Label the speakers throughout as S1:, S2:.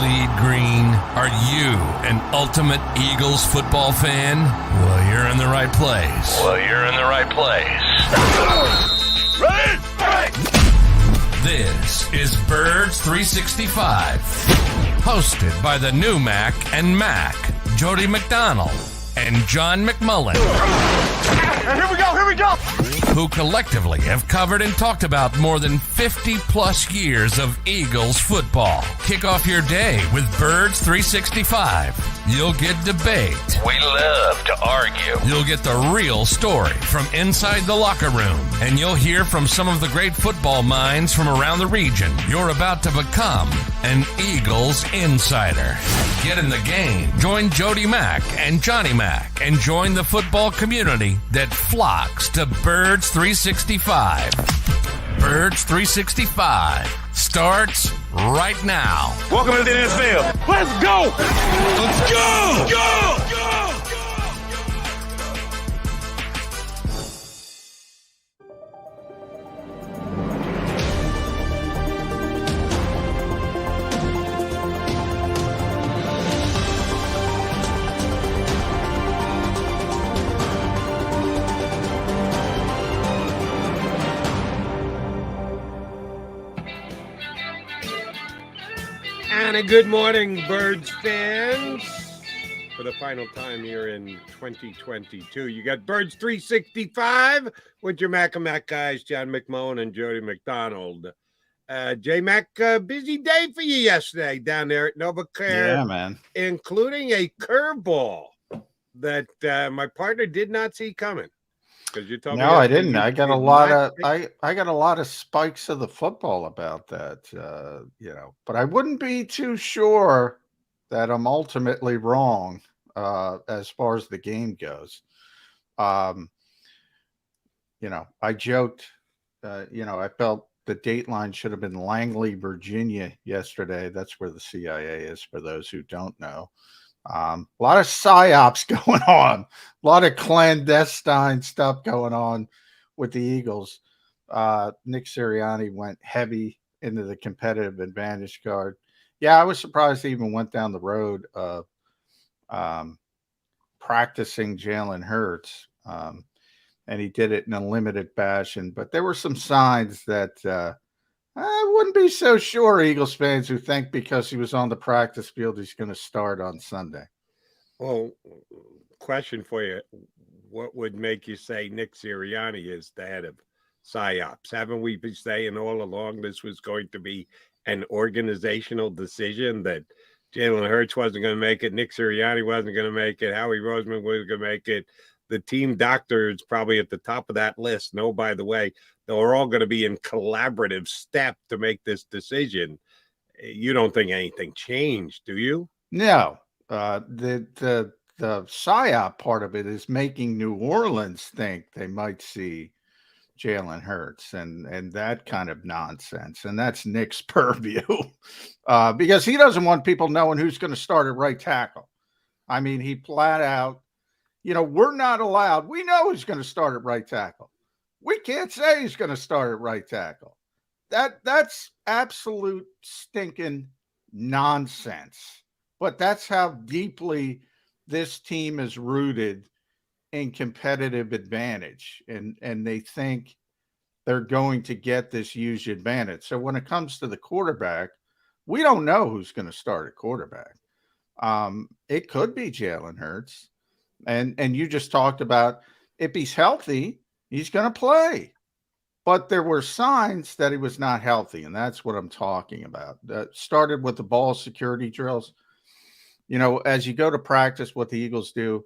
S1: bleed green? Are you an ultimate Eagles football fan? Well, you're in the right place. Ready? This is Birds 365, hosted by the new Mac and Mac, Jody McDonald and John McMullen.
S2: Here we go!
S1: Who collectively have covered and talked about more than 50 plus years of Eagles football. Kick off your day with Birds 365. You'll get debate. We love to argue. You'll get the real story from inside the locker room. And you'll hear from some of the great football minds from around the region. You're about to become an Eagles insider. Get in the game. Join Jody Mack and Johnny Mack and join the football community that flocks to Birds 365. Birds 365 starts right now.
S2: Welcome to the NFL. Let's go! Let's go! Go!
S3: And a good morning, Birds fans. For the final time here in 2022, you got Birds 365 with your Mac and Mac guys, John McMullen and Jody McDonald. J-Mac, busy day for you yesterday down there at NovaCare.
S4: Yeah, man.
S3: Including a curveball that my partner did not see coming. You told
S4: no,
S3: me
S4: I didn't. I got a lot of I got a lot of spikes of the football about that, but I wouldn't be too sure that I'm ultimately wrong as far as the game goes. I joked, I felt the dateline should have been Langley, Virginia yesterday. That's where the CIA is, for those who don't know. A lot of psyops going on, a lot of clandestine stuff going on with the Eagles. Nick Sirianni went heavy into the competitive advantage card. Yeah, I was surprised he even went down the road of practicing Jalen Hurts, and he did it in a limited fashion. But there were some signs that I wouldn't be so sure, Eagles fans who think because he was on the practice field, he's going to start on Sunday.
S3: Well, question for you. What would make you say Nick Sirianni is the head of PsyOps? Haven't we been saying all along this was going to be an organizational decision, that Jalen Hurts wasn't going to make it, Nick Sirianni wasn't going to make it, Howie Roseman wasn't going to make it, the team doctor is probably at the top of that list? No, by the way, they're all going to be in collaborative step to make this decision. You don't think anything changed, do you?
S4: No. The PSYOP part of it is making New Orleans think they might see Jalen Hurts and that kind of nonsense. And that's Nick's purview because he doesn't want people knowing who's going to start at right tackle. I mean, he flat out, we're not allowed. We know who's going to start at right tackle. We can't say he's going to start at right tackle. That's absolute stinking nonsense. But that's how deeply this team is rooted in competitive advantage. And they think they're going to get this huge advantage. So when it comes to the quarterback, we don't know who's going to start at quarterback. It could be Jalen Hurts. And you just talked about if he's healthy, he's going to play. But there were signs that he was not healthy, and that's what I'm talking about. Started with the ball security drills. As you go to practice, what the Eagles do,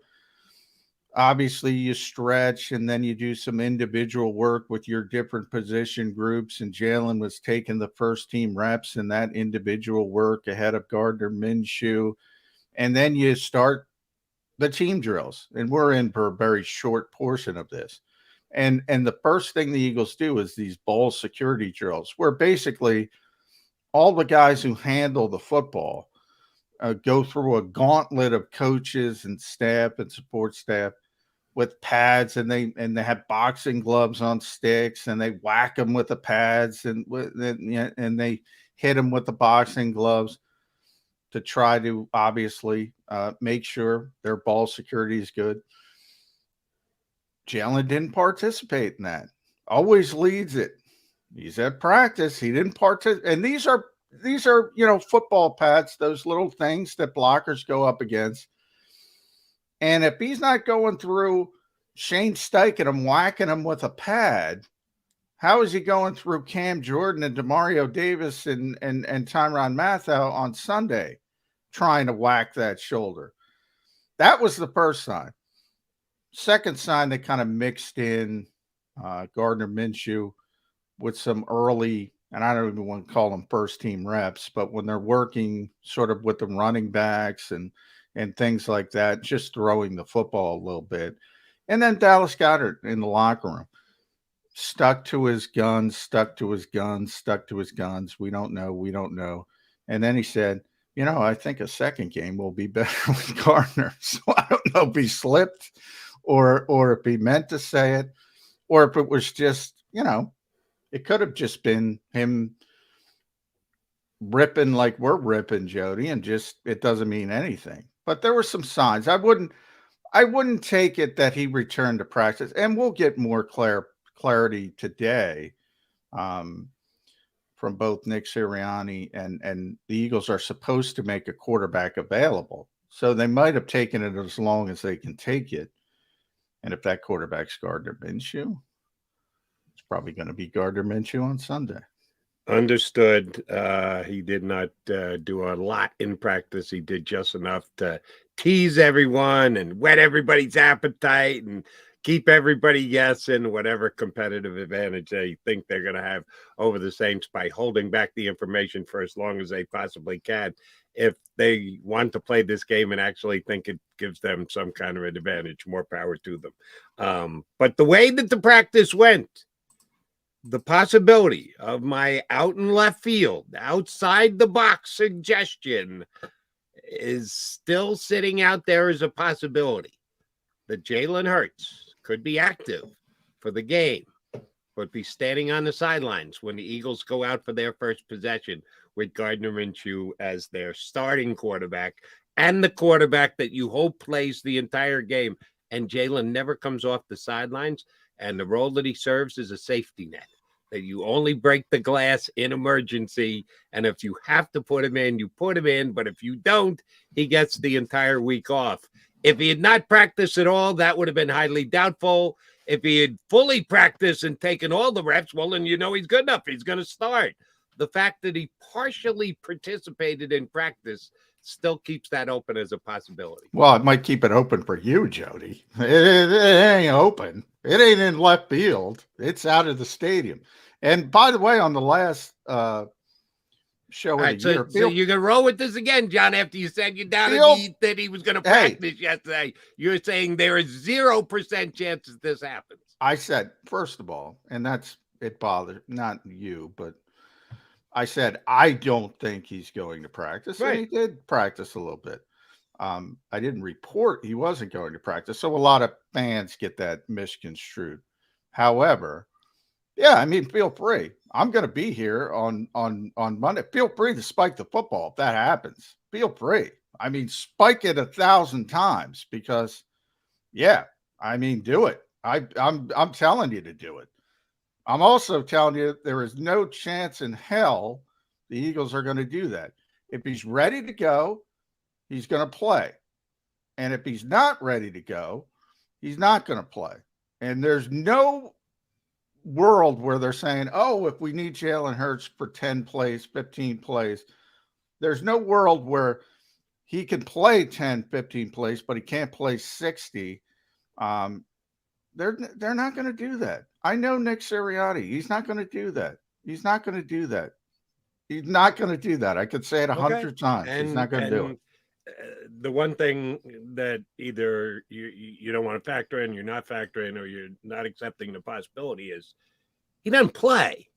S4: obviously you stretch and then you do some individual work with your different position groups. And Jalen was taking the first team reps in that individual work ahead of Gardner Minshew. And then you start the team drills. And we're in for a very short portion of this. And the first thing the Eagles do is these ball security drills, where basically all the guys who handle the football go through a gauntlet of coaches and staff and support staff with pads, and they have boxing gloves on sticks, and they whack them with the pads, and they hit them with the boxing gloves. to try to obviously make sure their ball security is good. Jalen didn't participate in that. Always leads it. He's at practice. He didn't participate. And these are, football pads, those little things that blockers go up against. And if he's not going through Shane Steichen him, whacking him with a pad, how is he going through Cam Jordan and Demario Davis and Tyrann Mathieu on Sunday trying to whack that shoulder? That was the first sign. Second sign, they kind of mixed in Gardner Minshew with some early, and I don't even want to call them first team reps, but when they're working sort of with the running backs and things like that, just throwing the football a little bit. And then Dallas Goedert in the locker room, stuck to his guns. We don't know. And then he said, I think a second game will be better with Gardner. So I don't know if he slipped or if he meant to say it, or if it was just, it could have just been him ripping like we're ripping, Jody, and just it doesn't mean anything. But there were some signs. I wouldn't take it that he returned to practice, and we'll get more clarity today from both Nick Sirianni and the Eagles are supposed to make a quarterback available. So they might have taken it as long as they can take it. And if that quarterback's Gardner Minshew, it's probably going to be Gardner Minshew on Sunday.
S3: Understood. He did not do a lot in practice. He did just enough to tease everyone and whet everybody's appetite and keep everybody guessing whatever competitive advantage they think they're going to have over the Saints by holding back the information for as long as they possibly can. If they want to play this game and actually think it gives them some kind of an advantage, more power to them. But the way that the practice went, the possibility of my out in left field, outside the box suggestion is still sitting out there as a possibility that Jalen Hurts could be active for the game, but be standing on the sidelines when the Eagles go out for their first possession with Gardner Minshew as their starting quarterback and the quarterback that you hope plays the entire game. And Jalen never comes off the sidelines. And the role that he serves is a safety net, that you only break the glass in emergency. And if you have to put him in, you put him in. But if you don't, he gets the entire week off. If he had not practiced at all, that would have been highly doubtful. If he had fully practiced and taken all the reps, well, then he's good enough. He's going to start. The fact that he partially participated in practice still keeps that open as a possibility.
S4: Well, it might keep it open for you, Jody. It ain't open. It ain't in left field. It's out of the stadium. And by the way, on the last show of the year.
S3: So you're going to roll with this again, John, after you said you doubted that he was going to practice yesterday. You're saying there is 0% chance that this happens.
S4: I said, first of all, and it bothered, not you, but I said, I don't think he's going to practice. Right. And he did practice a little bit. I didn't report he wasn't going to practice. So a lot of fans get that misconstrued. However, yeah, I mean, feel free. I'm going to be here on Monday. Feel free to spike the football if that happens. Feel free. I mean, spike it 1,000 times because, yeah, I mean, do it. I'm telling you to do it. I'm also telling you there is no chance in hell the Eagles are going to do that. If he's ready to go, he's going to play. And if he's not ready to go, he's not going to play. And there's no world where they're saying, oh, if we need Jalen Hurts for 10 plays, 15 plays, there's no world where he can play 10, 15 plays, but he can't play 60. They're not going to do that. I know Nick Sirianni. He's not going to do that. He's not going to do that. He's not going to do that. I could say it 100 times. He's not going to do it.
S3: The one thing that either you don't want to factor in, you're not factoring, or you're not accepting the possibility is he doesn't play.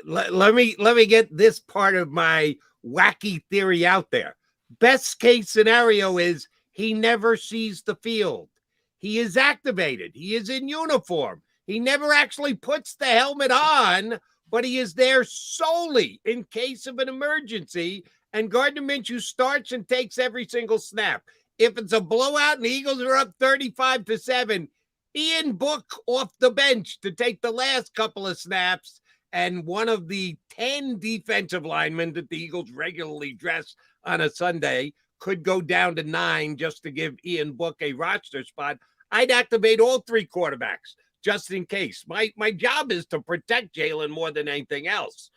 S3: Let me get this part of my wacky theory out there. Best case scenario is he never sees the field. He is activated. He is in uniform. He never actually puts the helmet on, but he is there solely in case of an emergency. and Gardner Minshew starts and takes every single snap. If it's a blowout and the Eagles are up 35-7, Ian Book off the bench to take the last couple of snaps, and one of the 10 defensive linemen that the Eagles regularly dress on a Sunday could go down to 9 just to give Ian Book a roster spot. I'd activate all 3 quarterbacks just in case. My job is to protect Jalen more than anything else,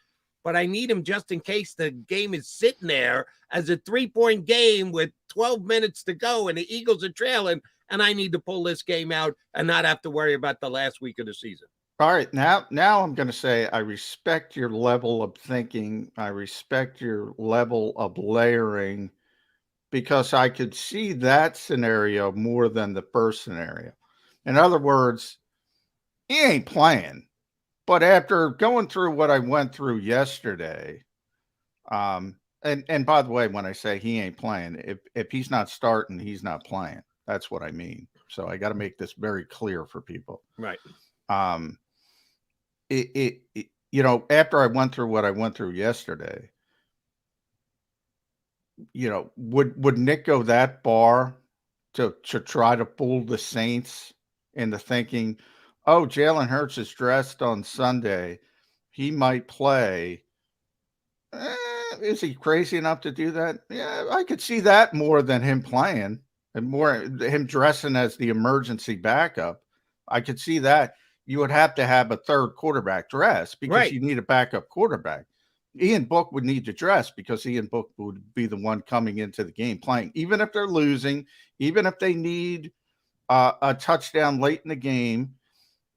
S3: but I need him just in case the game is sitting there as a 3-point game with 12 minutes to go and the Eagles are trailing, and I need to pull this game out and not have to worry about the last week of the season.
S4: All right, now I'm going to say I respect your level of thinking. I respect your level of layering, because I could see that scenario more than the first scenario. In other words, he ain't playing. But after going through what I went through yesterday, and by the way, when I say he ain't playing, if he's not starting, he's not playing. That's what I mean. So I got to make this very clear for people.
S3: Right.
S4: You know, after I went through what I went through yesterday, you know, would Nick go that far to try to fool the Saints into thinking, oh, Jalen Hurts is dressed on Sunday, he might play? Is he crazy enough to do that? Yeah, I could see that more than him playing, and more him dressing as the emergency backup. I could see that. You would have to have a third quarterback dress because you need a backup quarterback. Ian Book would need to dress because Ian Book would be the one coming into the game playing. Even if they're losing, even if they need a touchdown late in the game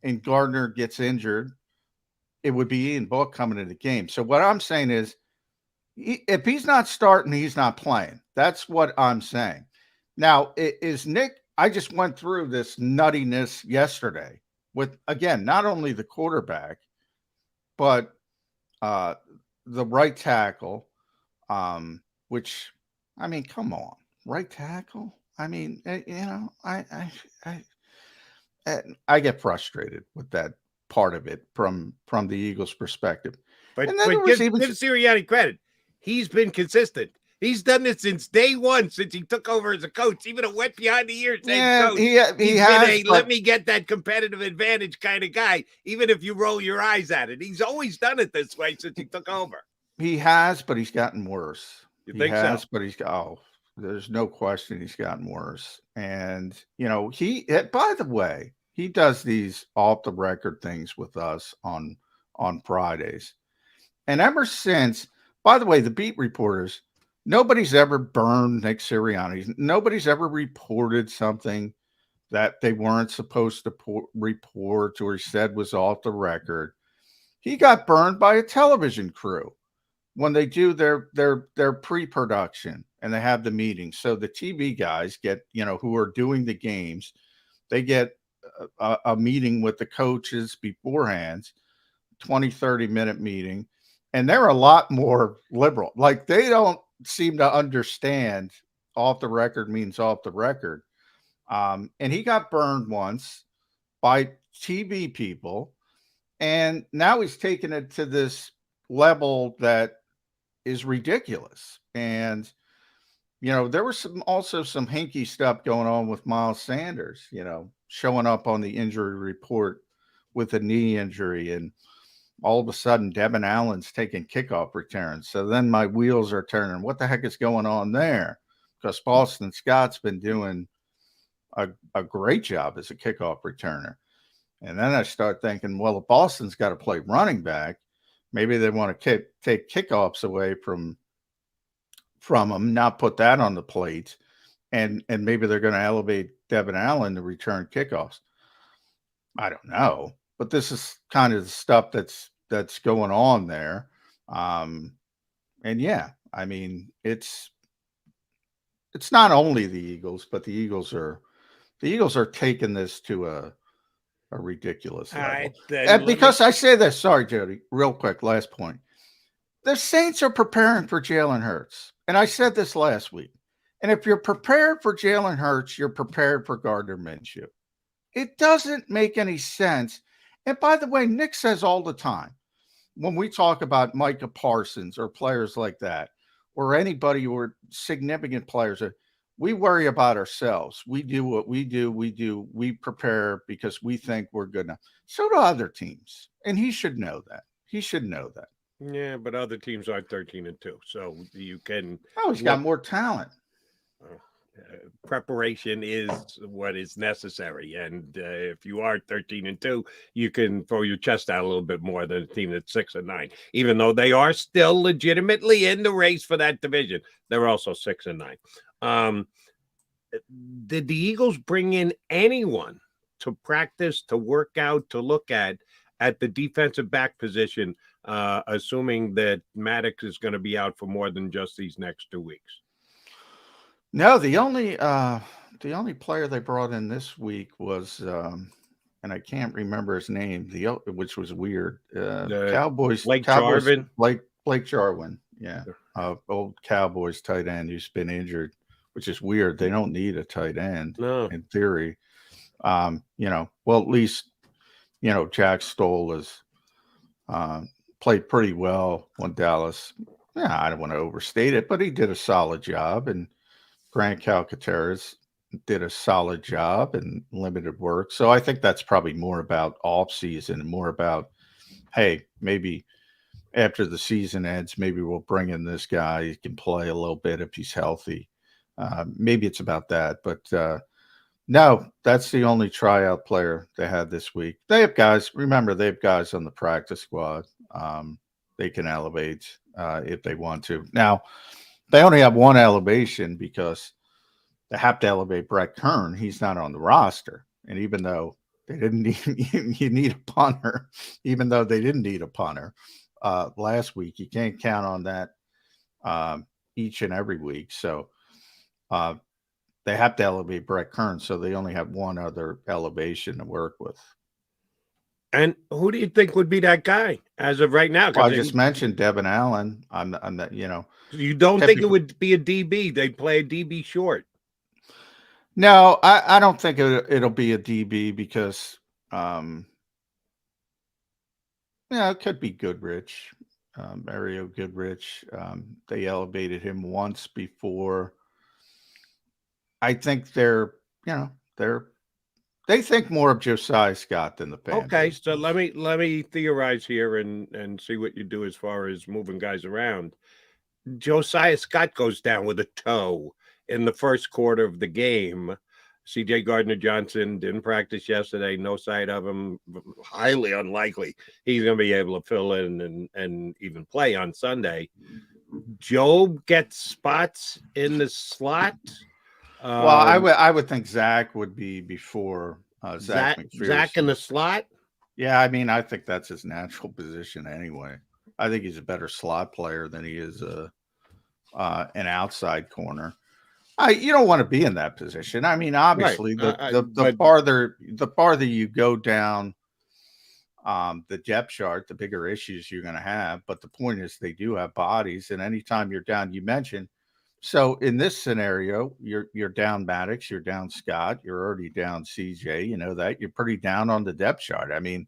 S4: and Gardner gets injured, it would be Ian Book coming into the game. So what I'm saying is, if he's not starting, he's not playing. That's what I'm saying. Now, is Nick, I just went through this nuttiness yesterday with, again, not only the quarterback, but the right tackle, which, I mean, come on, right tackle. I mean, you know, I get frustrated with that part of it from the Eagles' perspective.
S3: But
S4: give
S3: Sirianni credit. He's been consistent. He's done this since day one, since he took over as a coach, even a wet behind the ears head coach.
S4: He
S3: He's
S4: has,
S3: been a let me get that competitive advantage kind of guy, even if you roll your eyes at it. He's always done it this way since he took over.
S4: He has, but he's gotten worse.
S3: You think so?
S4: But there's no question he's gotten worse. And, you know, by the way, he does these off the record things with us on Fridays. And ever since, by the way, the beat reporters, nobody's ever burned Nick Sirianni. Nobody's ever reported something that they weren't supposed to report or said was off the record. He got burned by a television crew when they do their pre-production and they have the meetings. So the TV guys get, you know, who are doing the games, they get a meeting with the coaches beforehand, 20, 30-minute meeting. And they're a lot more liberal. Like, they don't seem to understand off the record means off the record. And he got burned once by TV people. And now he's taken it to this level that is ridiculous. And, you know, there was also some hinky stuff going on with Miles Sanders, you know, showing up on the injury report with a knee injury, and all of a sudden Devin Allen's taking kickoff returns. So then my wheels are turning. What the heck is going on there? Because Boston Scott's been doing a great job as a kickoff returner. And then I start thinking, well, if Boston's got to play running back, maybe they want to take kickoffs away from them, not put that on the plate, and maybe they're going to elevate Devin Allen to return kickoffs. I don't know, but this is kind of the stuff that's going on there. And yeah, I mean, it's not only the Eagles, but the Eagles are taking this to a ridiculous level. And because I say this, sorry, Jody, real quick, last point. The Saints are preparing for Jalen Hurts. And I said this last week. And if you're prepared for Jalen Hurts, you're prepared for Gardner Minshew. It doesn't make any sense. And by the way, Nick says all the time, when we talk about Micah Parsons or players like that, or anybody or significant players. We worry about ourselves. We do what we do. We prepare because we think we're good enough. So do other teams. And he should know that. He should know that.
S3: Yeah, but other teams are 13-2. So you can.
S4: Oh, he's got more talent.
S3: Preparation is what is necessary. And if you are 13-2, you can throw your chest out a little bit more than a team that's 6-9, even though they are still legitimately in the race for that division. They're also 6-9. Did the Eagles bring in anyone to practice, to work out, to look at the defensive back position, assuming that Maddox is going to be out for more than just these next 2 weeks?
S4: No, the only player they brought in this week was, and I can't remember his name, which was weird. Cowboys,
S3: Blake Jarwin.
S4: Blake Jarwin, yeah, old Cowboys tight end who's been injured, which is weird. They don't need a tight end in theory. Well, at least Jack Stoll has played pretty well on Dallas. Yeah, I don't want to overstate it, but he did a solid job, and Grant Calcaterra did a solid job and limited work. So I think that's probably more about off season and more about, hey, maybe after the season ends, maybe we'll bring in this guy. He can play a little bit if he's healthy. Maybe it's about that. But no, that's the only tryout player they had this week. They have guys. Remember, they have guys on the practice squad. They can elevate if they want to. Now, they only have one elevation because they have to elevate Brett Kern. He's not on the roster. And even though they didn't need a punter, even though they didn't need a punter last week, you can't count on that each and every week. So they have to elevate Brett Kern. So they only have one other elevation to work with.
S3: And who do you think would be that guy as of right now?
S4: Well, I just mentioned Devin Allen. I'm not,
S3: You don't think it would be a DB? They'd play a DB short.
S4: No, I don't think it'll be a DB because, it could be Goodrich, Mario Goodrich. They elevated him once before. I think they think more of Josiah Scott than the fan.
S3: Okay, so let me theorize here and see what you do as far as moving guys around. Josiah Scott goes down with a toe in the first quarter of the game. CJ Gardner-Johnson didn't practice yesterday. No sight of him. Highly unlikely he's going to be able to fill in and even play on Sunday. Job gets spots in the slot.
S4: Well, I would think Zach would be before Zach McPherson.
S3: Zach in the slot?
S4: Yeah, I mean, I think that's his natural position anyway. I think he's a better slot player than he is an outside corner. You don't want to be in that position. I mean, obviously,
S3: right.
S4: the farther you go down the depth chart, the bigger issues you're going to have. But the point is, they do have bodies, and anytime you're down, you mentioned. So in this scenario, you're down Maddox, you're down Scott, you're already down CJ. You know that you're pretty down on the depth chart. I mean,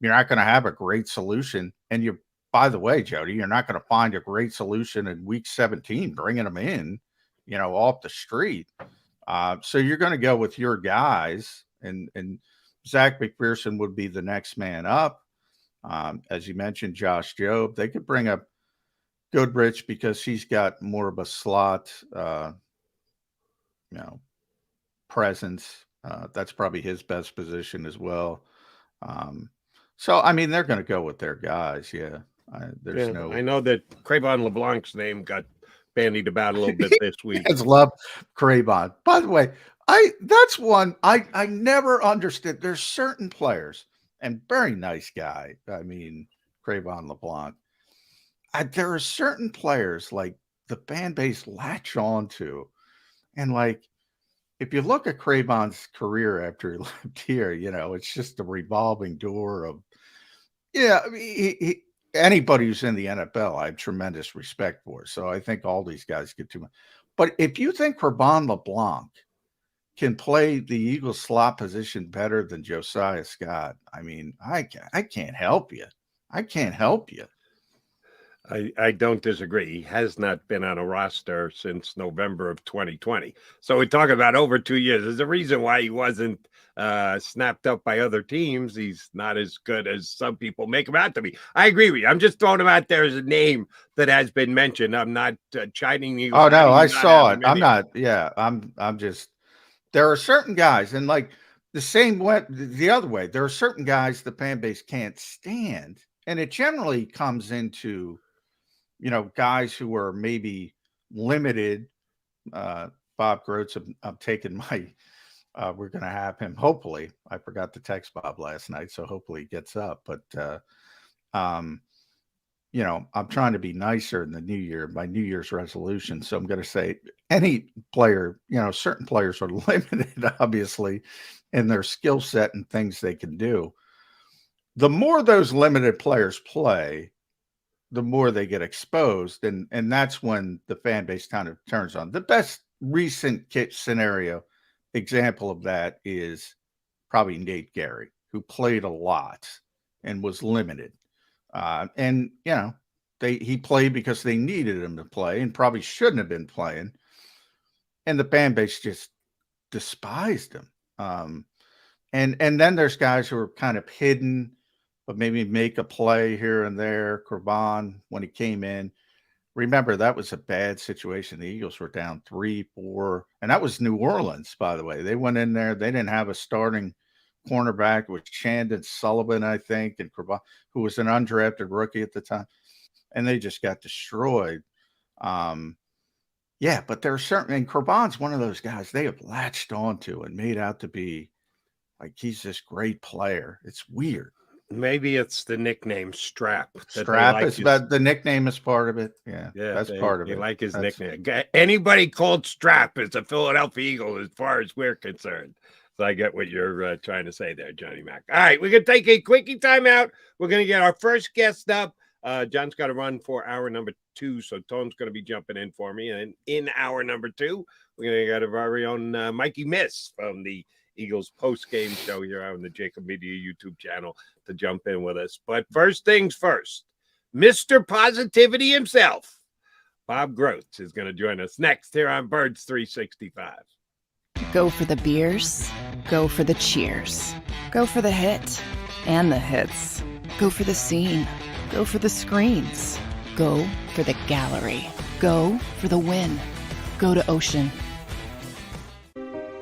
S4: you're not going to have a great solution, and by the way, Jody, you're not going to find a great solution in week 17, bringing them in, off the street. So you're going to go with your guys, and Zach McPherson would be the next man up. As you mentioned, Josh Jobe, they could bring up Goodrich because he's got more of a slot, presence. That's probably his best position as well. So, I mean, they're going to go with their guys. Yeah. I
S3: know that Cravon LeBlanc's name got bandied about a little bit this week.
S4: I love Cravon. By the way, that's one I never understood. There's certain players, and very nice guy. I mean, Cravon LeBlanc. There are certain players like the fan base latch on to, and like if you look at Cravon's career after he left here, it's just a revolving door of, I mean, anybody who's in the NFL, I have tremendous respect for. So I think all these guys get too much. But if you think Cravon LeBlanc can play the Eagles slot position better than Josiah Scott, I mean, I can't help you. I can't help you.
S3: I don't disagree. He has not been on a roster since November of 2020. So we're talking about over 2 years. There's a reason why he wasn't snapped up by other teams. He's not as good as some people make him out to be. I agree with you. I'm just throwing him out there as a name that has been mentioned. I'm not chiding you.
S4: Oh no, I saw it. I'm not. Yeah, I'm just. There are certain guys, and like the same way, the other way. There are certain guys the fan base can't stand, and it generally comes into, guys who are maybe limited. Bob Groats, I'm taking my. We're going to have him. Hopefully, I forgot to text Bob last night, so hopefully he gets up. But I'm trying to be nicer in the new year, my New Year's resolution. So I'm going to say any player, certain players are limited, obviously, in their skill set and things they can do. The more those limited players play, the more they get exposed. And that's when the fan base kind of turns on. The best recent scenario example of that is probably Nate Gary, who played a lot and was limited. He played because they needed him to play and probably shouldn't have been playing. And the fan base just despised him. And then there's guys who are kind of hidden, but maybe make a play here and there. Kurban, when he came in, remember that was a bad situation. The Eagles were down 3-4, and that was New Orleans, by the way. They went in there. They didn't have a starting cornerback with Chandon Sullivan, I think, and Kurban, who was an undrafted rookie at the time, and they just got destroyed. But there are certain, and Kurban's one of those guys they have latched onto and made out to be like he's this great player. It's weird.
S3: Maybe it's the nickname Strap.
S4: Strap is, but the nickname is part of it. Yeah, that's part of it.
S3: They like his nickname. Anybody called Strap is a Philadelphia Eagle as far as we're concerned. So I get what you're trying to say there, Johnny Mac. All right, we're going to take a quickie timeout. We're going to get our first guest up. John's got to run for hour number 2, so Tone's going to be jumping in for me. And in hour number 2, we're going to get our very own Mikey Miss from the Eagles post-game show here on the JAKIB Media YouTube channel to jump in with us. But first things first, Mr. Positivity himself, Bob Groats, is going to join us next here on Birds 365.
S5: Go for the beers, go for the cheers, go for the hit and the hits, go for the scene, go for the screens, go for the gallery, go for the win, go to Ocean.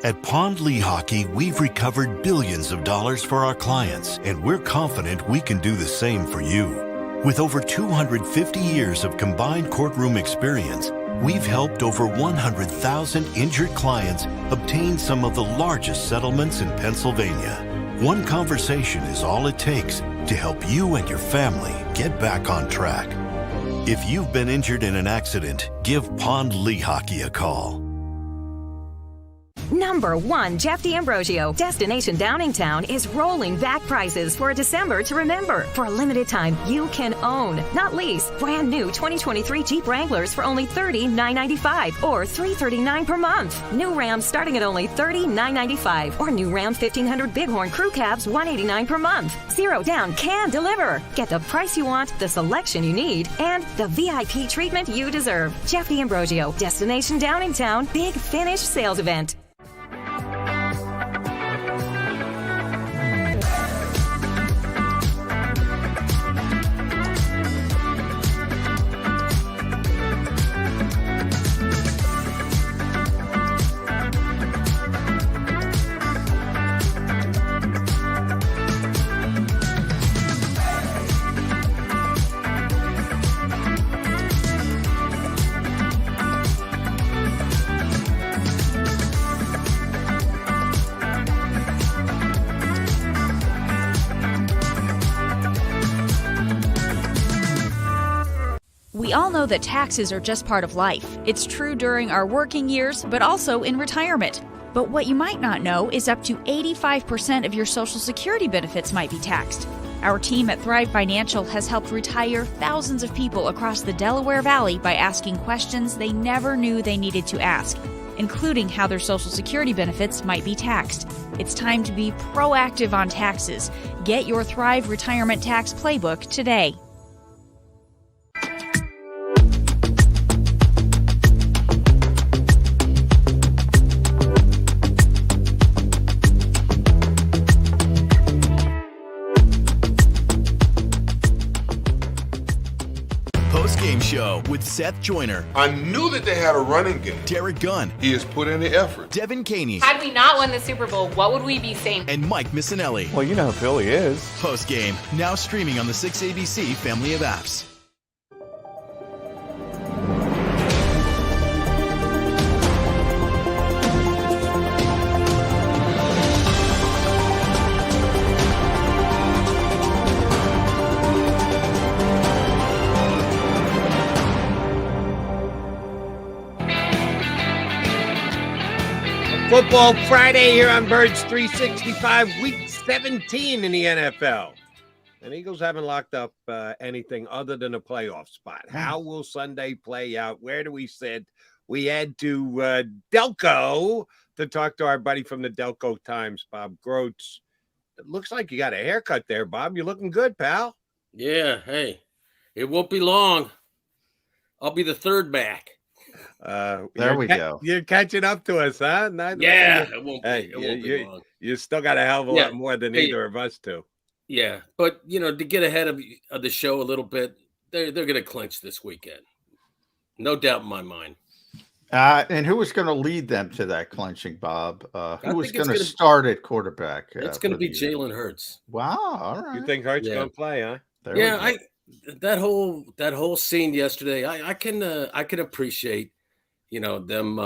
S6: At Pond Lehocky, we've recovered billions of dollars for our clients, and we're confident we can do the same for you. With over 250 years of combined courtroom experience, we've helped over 100,000 injured clients obtain some of the largest settlements in Pennsylvania. One conversation is all it takes to help you and your family get back on track. If you've been injured in an accident, give Pond Lehocky a call.
S7: Number 1, Jeff D'Ambrosio. Destination Downingtown is rolling back prices for December to remember. For a limited time, you can own, not lease, brand new 2023 Jeep Wranglers for only $30,995 or $339 per month. New Rams starting at only $30,995 or new Ram 1500 Bighorn Crew Cabs $189 per month. Zero down can deliver. Get the price you want, the selection you need, and the VIP treatment you deserve. Jeff D'Ambrosio, Destination Downingtown, Big Finish Sales Event.
S8: We all know that taxes are just part of life. It's true during our working years, but also in retirement. But what you might not know is up to 85% of your Social Security benefits might be taxed. Our team at Thrive Financial has helped retire thousands of people across the Delaware Valley by asking questions they never knew they needed to ask, including how their Social Security benefits might be taxed. It's time to be proactive on taxes. Get your Thrive Retirement Tax Playbook today.
S9: post-game show with Seth Joyner,
S2: I knew that they had a running game.
S9: Derek Gunn,
S2: He has put in the effort.
S9: Devin Caney,
S10: Had we not won the Super Bowl, what would we be saying?
S9: and Mike Missinelli.
S11: Well, you know who Philly is.
S9: Post-game, now streaming on the 6ABC family of apps.
S3: Football Friday here on Birds 365, week 17 in the NFL. And Eagles haven't locked up anything other than a playoff spot. How will Sunday play out? Where do we sit? We head to Delco to talk to our buddy from the Delco Times, Bob Groats. It looks like you got a haircut there, Bob. You're looking good, pal.
S12: Yeah, hey, it won't be long. I'll be the third back.
S4: There we go.
S3: You're catching up to us, huh?
S12: Yeah, it won't be,
S3: Hey,
S12: it won't be long.
S3: You still got a hell of a lot more than either of us do.
S12: Yeah, but, to get ahead of the show a little bit, they're going to clinch this weekend. No doubt in my mind.
S4: And who was going to lead them to that clinching, Bob? Who was going to start at quarterback?
S12: It's going to be Jalen Hurts.
S4: Wow, all right.
S3: You think Hurts going to play, huh?
S12: That whole scene yesterday, I can appreciate, them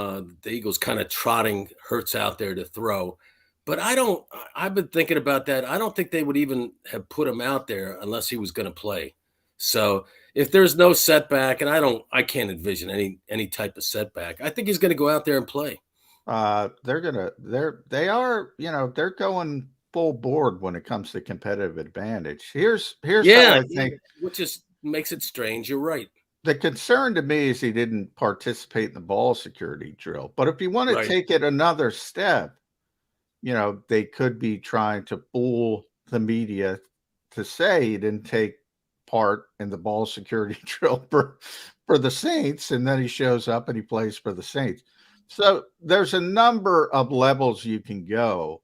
S12: the Eagles kind of trotting Hurts out there to throw. But I've been thinking about that. I don't think they would even have put him out there unless he was going to play. So if there's no setback, and I can't envision any type of setback, I think he's going to go out there and play.
S4: They're going full board when it comes to competitive advantage. Here's how I think,
S12: which just makes it strange. You're right.
S4: The concern to me is he didn't participate in the ball security drill. But if you want to take it another step, they could be trying to fool the media to say he didn't take part in the ball security drill for the Saints, and then he shows up and he plays for the Saints. So there's a number of levels you can go.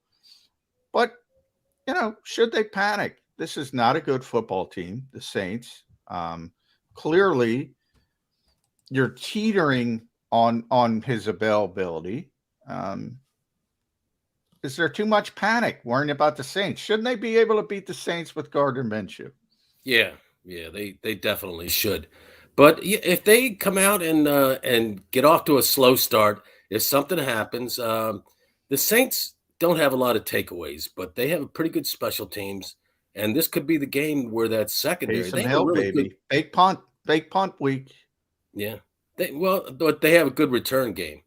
S4: But, should they panic? This is not a good football team, the Saints. Clearly, you're teetering on his availability. Is there too much panic worrying about the Saints? Shouldn't they be able to beat the Saints with Gardner Minshew?
S12: Yeah, they definitely should. But if they come out and get off to a slow start, if something happens, the Saints don't have a lot of takeaways, but they have a pretty good special teams, and this could be the game where that secondary.
S4: They have really baby. Fake punt week.
S12: Yeah, but they have a good return game.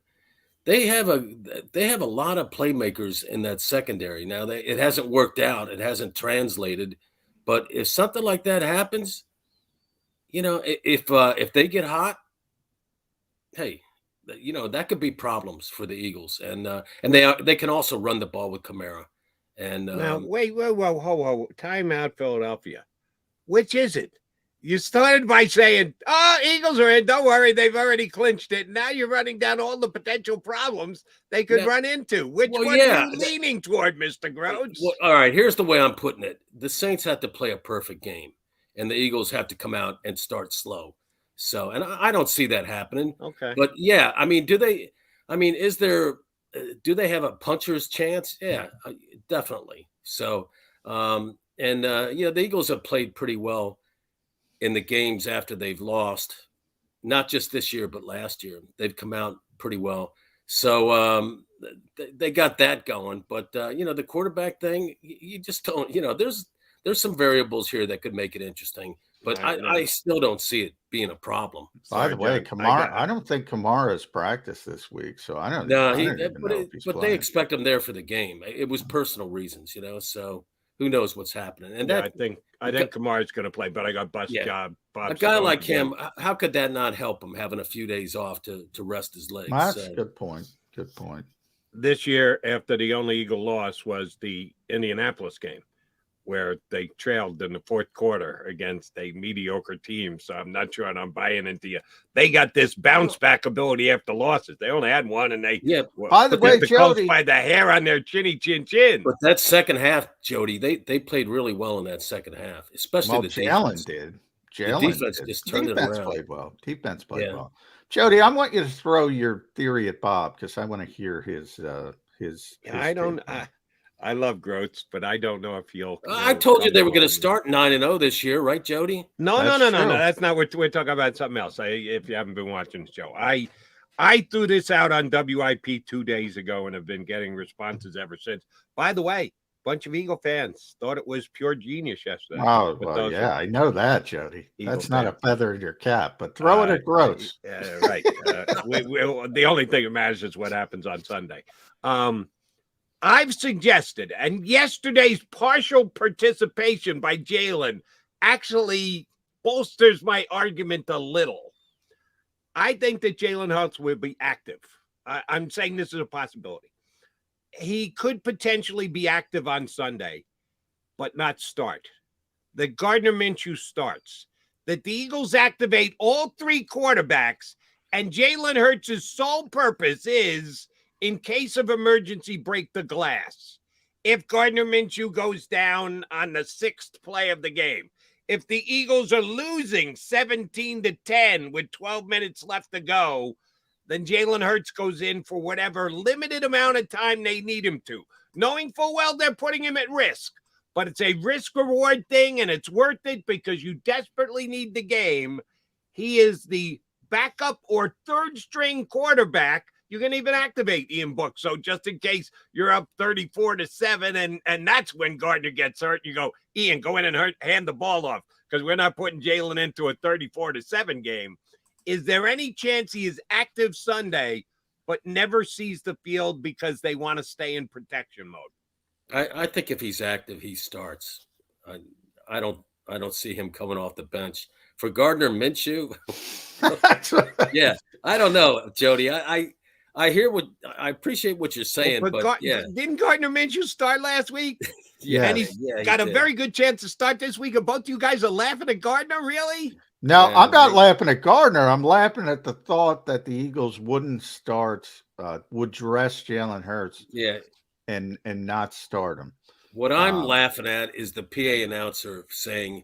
S12: They have a lot of playmakers in that secondary. Now it hasn't worked out. It hasn't translated. But if something like that happens, if they get hot, hey, that could be problems for the Eagles. And they can also run the ball with Kamara. And
S3: now wait, whoa, time out, Philadelphia. Which is it? You started by saying, Eagles are in. Don't worry, they've already clinched it. Now you're running down all the potential problems they could run into. Which one are you leaning toward, Mr. Groats?
S12: Well, all right, here's the way I'm putting it. The Saints have to play a perfect game, and the Eagles have to come out and start slow. So, and I don't see that happening.
S3: Okay.
S12: But, do they have a puncher's chance? Yeah, definitely. So, the Eagles have played pretty well in the games after they've lost, not just this year, but last year. They've come out pretty well. So they got that going. But, the quarterback thing, you just don't, there's some variables here that could make it interesting. But I still don't see it being a problem.
S4: By the way, Kamara, I don't think Kamara's practiced this week. So I don't know.
S12: But they expect him there for the game. It was personal reasons, so who knows what's happening. And
S3: I think Kamara's going to play, but I got job.
S12: A guy like him, how could that not help him having a few days off to rest his legs?
S4: That's a good point. Good point.
S3: This year, after the only Eagle loss was the Indianapolis game, where they trailed in the fourth quarter against a mediocre team. So I'm not sure I'm buying into you. They got this bounce back ability after losses. They only had one, and they
S4: by the way, Jody,
S3: by the hair on their chin.
S12: But that second half, Jody, they played really well in that second half, especially the
S4: Jalen did. Jalen,
S12: defense just turned it around.
S4: Played well. Defense played well. Jody, I want you to throw your theory at Bob because I want to hear his.
S3: I love Groats, but I don't know if he'll.
S12: I told you they were going to start 9-0 this year, right, Jody?
S3: No. That's not what we're talking about. Something else. If you haven't been watching the show, I threw this out on WIP 2 days ago and have been getting responses ever since. By the way, bunch of Eagle fans thought it was pure genius yesterday.
S4: Oh, well, yeah, I know that, Jody. That's not a feather in your cap, but throw it at Gross.
S3: Right. The only thing that matters is what happens on Sunday. I've suggested, and yesterday's partial participation by Jalen actually bolsters my argument a little. I think that Jalen Hurts will be active. I'm saying this is a possibility. He could potentially be active on Sunday, but not start. That Gardner Minshew starts. That the Eagles activate all three quarterbacks, and Jalen Hurts' sole purpose is, in case of emergency, break the glass. If Gardner Minshew goes down on the 6th play of the game, if the Eagles are losing 17-10 with 12 minutes left to go, then Jalen Hurts goes in for whatever limited amount of time they need him to, knowing full well they're putting him at risk. But it's a risk-reward thing, and it's worth it because you desperately need the game. He is the backup or third-string quarterback. You can even activate Ian Book. So just in case you're up 34-7, and that's when Gardner gets hurt, you go, Ian, go in and hand the ball off because we're not putting Jalen into a 34-7 game. Is there any chance he is active Sunday, but never sees the field because they want to stay in protection mode?
S12: I think if he's active, he starts. I don't see him coming off the bench. For Gardner Minshew, yeah, I don't know, Jody. I appreciate what you're saying, but
S3: didn't Gardner Minshew start last week? And he's got a very good chance to start this week. And both you guys are laughing at Gardner, really?
S4: No, I'm not laughing at Gardner. I'm laughing at the thought that the Eagles wouldn't start, would dress Jalen Hurts, and not start him.
S12: What I'm laughing at is the PA announcer saying,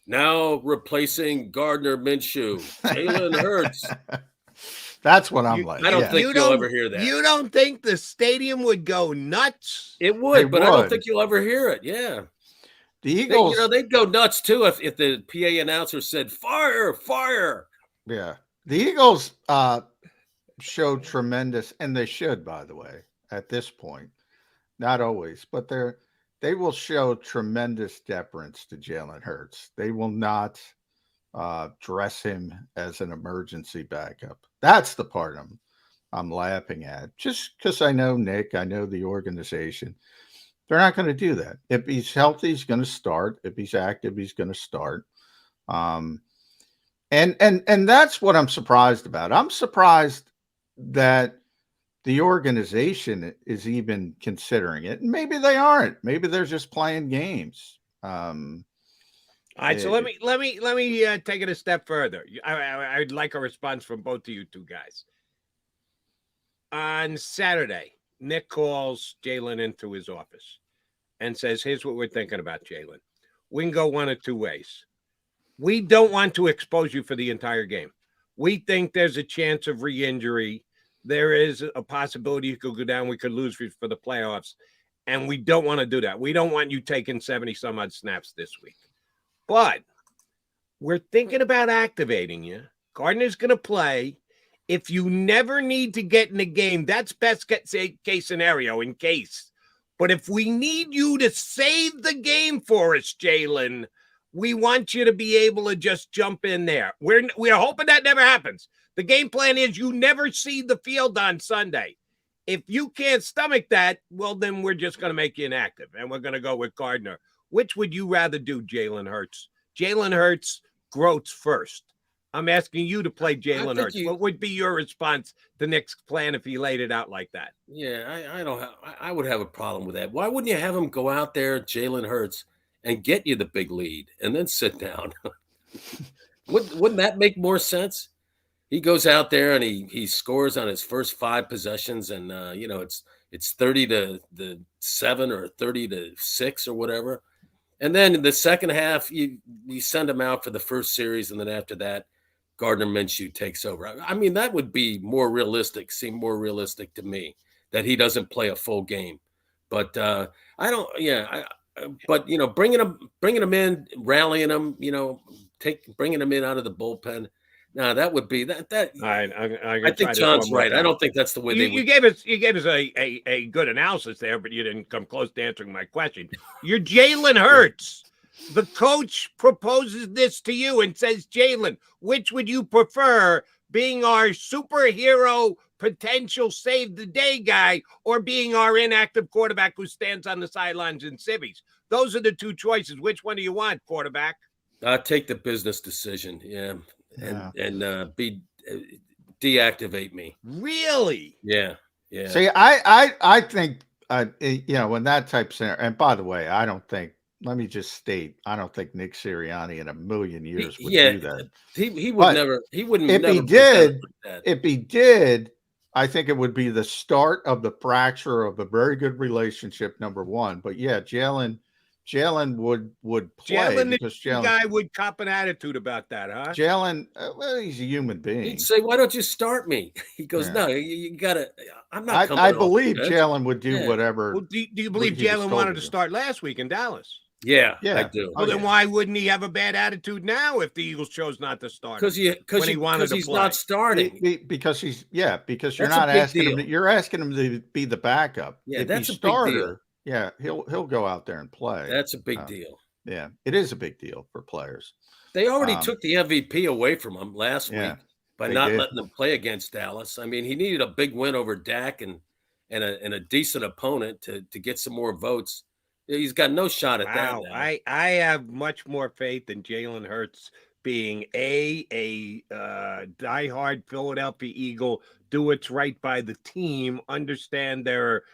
S12: "Now replacing Gardner Minshew, Jalen Hurts."
S4: That's what I'm like.
S12: I don't think you'll ever hear that.
S3: You don't think the stadium would go nuts?
S12: It would, I don't think you'll ever hear it. Yeah.
S4: The Eagles,
S12: they'd go nuts too if the PA announcer said, "Fire, fire."
S4: Yeah. The Eagles showed tremendous, and they should, by the way, at this point. Not always, but they will show tremendous deference to Jalen Hurts. They will not dress him as an emergency backup. That's the part I'm laughing at. Just because I know Nick, I know the organization. They're not going to do that. If he's healthy, he's going to start. If he's active, he's going to start. And that's what I'm surprised about. I'm surprised that the organization is even considering it. And maybe they aren't. Maybe they're just playing games. All
S3: right, so let me take it a step further. I'd like a response from both of you two guys. On Saturday, Nick calls Jalen into his office and says, "Here's what we're thinking about, Jalen. We can go one of two ways. We don't want to expose you for the entire game. We think there's a chance of re-injury. There is a possibility you could go down. We could lose for the playoffs. And we don't want to do that. We don't want you taking 70-some-odd snaps this week. But we're thinking about activating you. Gardner's going to play. If you never need to get in the game, that's best case scenario in case. But if we need you to save the game for us, Jalen, we want you to be able to just jump in there. We're hoping that never happens. The game plan is you never see the field on Sunday. If you can't stomach that, well, then we're just going to make you inactive, and we're going to go with Gardner. Which would you rather do, Jalen Hurts? Jalen Hurts, Groats first. I'm asking you to play Jalen Hurts. What would be your response to Nick's plan if he laid it out like that?
S12: Yeah, I would have a problem with that. Why wouldn't you have him go out there, Jalen Hurts, and get you the big lead and then sit down? Wouldn't that make more sense? He goes out there and he scores on his first 5 possessions, and it's 30-7 or 30-6 or whatever. And then in the second half, you send him out for the first series, and then after that, Gardner Minshew takes over. I mean, that would be more realistic, seem more realistic to me, that he doesn't play a full game. But I don't. Yeah, but bringing him in, rallying him, bringing him in out of the bullpen. No, that would be that.
S3: All right,
S12: I think John's right. I don't think that's the way they would.
S3: You gave us a good analysis there, but you didn't come close to answering my question. You're Jalen Hurts. The coach proposes this to you and says, Jalen, which would you prefer, being our superhero potential save the day guy or being our inactive quarterback who stands on the sidelines in civvies? Those are the two choices. Which one do you want, quarterback?
S12: Take the business decision. Yeah. And deactivate me.
S3: Really?
S12: Yeah.
S4: See, I think in that type of scenario. And by the way, I don't think. Let me just state, I don't think Nick Sirianni in a million years would do that.
S12: He would never. He wouldn't.
S4: If he did, I think it would be the start of the fracture of a very good relationship. Number one, but yeah, Jalen would play because Jalen
S3: guy would cop an attitude about that, huh?
S4: Jalen, well, he's a human being.
S12: He'd say, "Why don't you start me?" He goes, "No, you gotta. I'm not coming."
S4: I believe Jalen would do whatever.
S3: Well, do you believe Jalen wanted to start last week in Dallas?
S12: Yeah, I do.
S3: Well, then why wouldn't he have a bad attitude now if the Eagles chose not to start?
S12: Because he's not starting.
S4: Because you're not asking him. You're asking him to be the backup.
S12: Yeah,
S4: if
S12: that's
S4: he's
S12: a big deal.
S4: Yeah, he'll go out there and play.
S12: That's a big deal.
S4: Yeah, it is a big deal for players.
S12: They already took the MVP away from him last week by not letting him play against Dallas. I mean, he needed a big win over Dak and a decent opponent to get some more votes. He's got no shot at that. Now.
S3: I have much more faith in Jalen Hurts being a diehard Philadelphia Eagle, do what's right by the team, understand their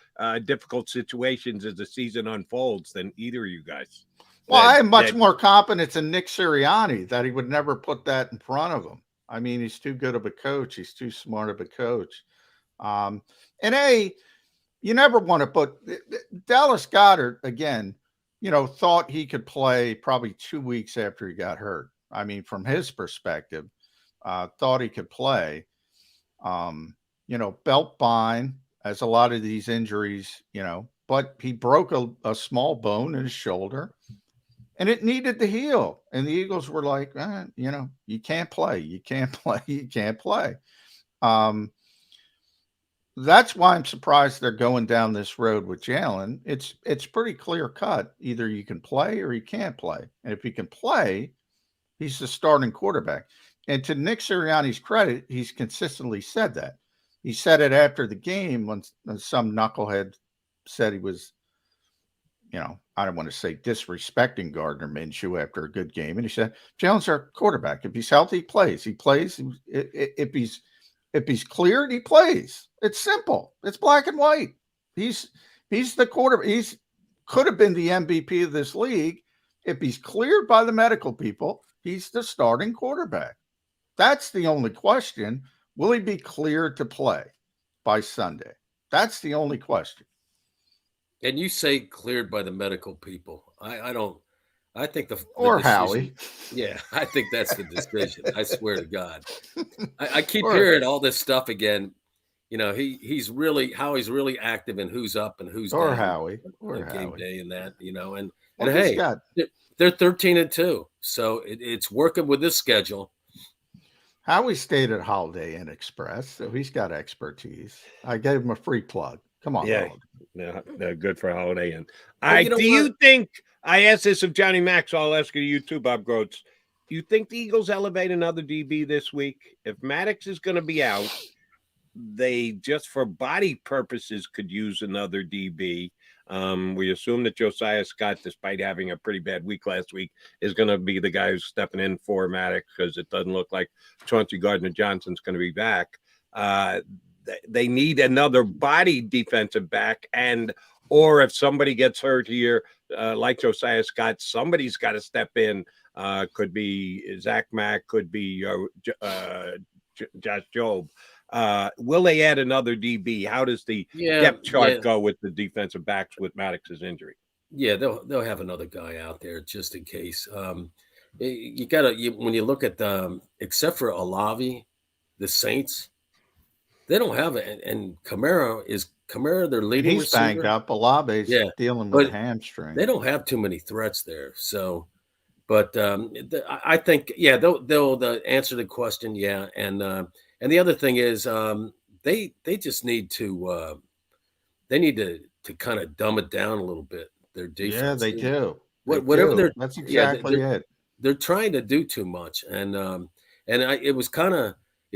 S3: difficult situations as the season unfolds than either of you guys.
S4: Well, I have much more confidence in Nick Sirianni that he would never put that in front of him. I mean, he's too good of a coach. He's too smart of a coach. You never want to put Dallas Goedert again, thought he could play probably 2 weeks after he got hurt. I mean, from his perspective, thought he could play. Belt fine, as a lot of these injuries, but he broke a small bone in his shoulder and it needed to heal. And the Eagles were like, you can't play. You can't play. You can't play. That's why I'm surprised they're going down this road with Jalen. It's pretty clear cut. Either you can play or you can't play. And if he can play, he's the starting quarterback. And to Nick Sirianni's credit, he's consistently said that. He said it after the game when some knucklehead said he was, I don't want to say disrespecting Gardner Minshew after a good game. And he said, Jalen's our quarterback. If he's healthy, he plays. He plays. If he's cleared, he plays. It's simple. It's black and white. He's the quarterback. He's could have been the MVP of this league. If he's cleared by the medical people, he's the starting quarterback. That's the only question. Will he be cleared to play by Sunday? That's the only question.
S12: And you say cleared by the medical people. I don't. I think the
S4: or
S12: decision,
S4: Howie.
S12: Yeah, I think that's the decision. I swear to God. I keep hearing all this stuff again. He's really really active in who's up and who's
S4: or
S12: down.
S4: Howie
S12: or game
S4: Howie.
S12: day and that, and
S4: Well,
S12: hey, they're 13-2, so it's working with this schedule.
S4: Howie stayed at Holiday Inn Express, so he's got expertise. I gave him a free plug. Come on,
S3: yeah, they're good for Holiday Inn.
S12: Well,
S3: you think? I asked this of Johnny Max. So I'll ask you too, Bob Groats. Do you think the Eagles elevate another DB this week? If Maddox is going to be out, they just for body purposes could use another DB. We assume that Josiah Scott, despite having a pretty bad week last week, is going to be the guy who's stepping in for Maddox because it doesn't look like Chauncey Gardner-Johnson's going to be back. They need another body defensive back, or if somebody gets hurt here, like Josiah Scott, somebody's got to step in. Could be Zach Mack, could be Josh Jobe. Will they add another DB? How does the depth chart go with the defensive backs with Maddox's injury?
S12: Yeah, they'll have another guy out there just in case. You gotta when you look at the except for Olavi, the Saints, they don't have it. And Kamara their leading
S4: He's banged
S12: receiver?
S4: up. Olave's
S12: Yeah,
S4: dealing with a
S12: but
S4: hamstring.
S12: they don't have too many threats there. So, but I think they'll answer the question. Yeah, and the other thing is they just need to kind of dumb it down a little bit. Their defense.
S4: Yeah, they do.
S12: Whatever they're
S4: That's exactly it.
S12: They're trying to do too much, and it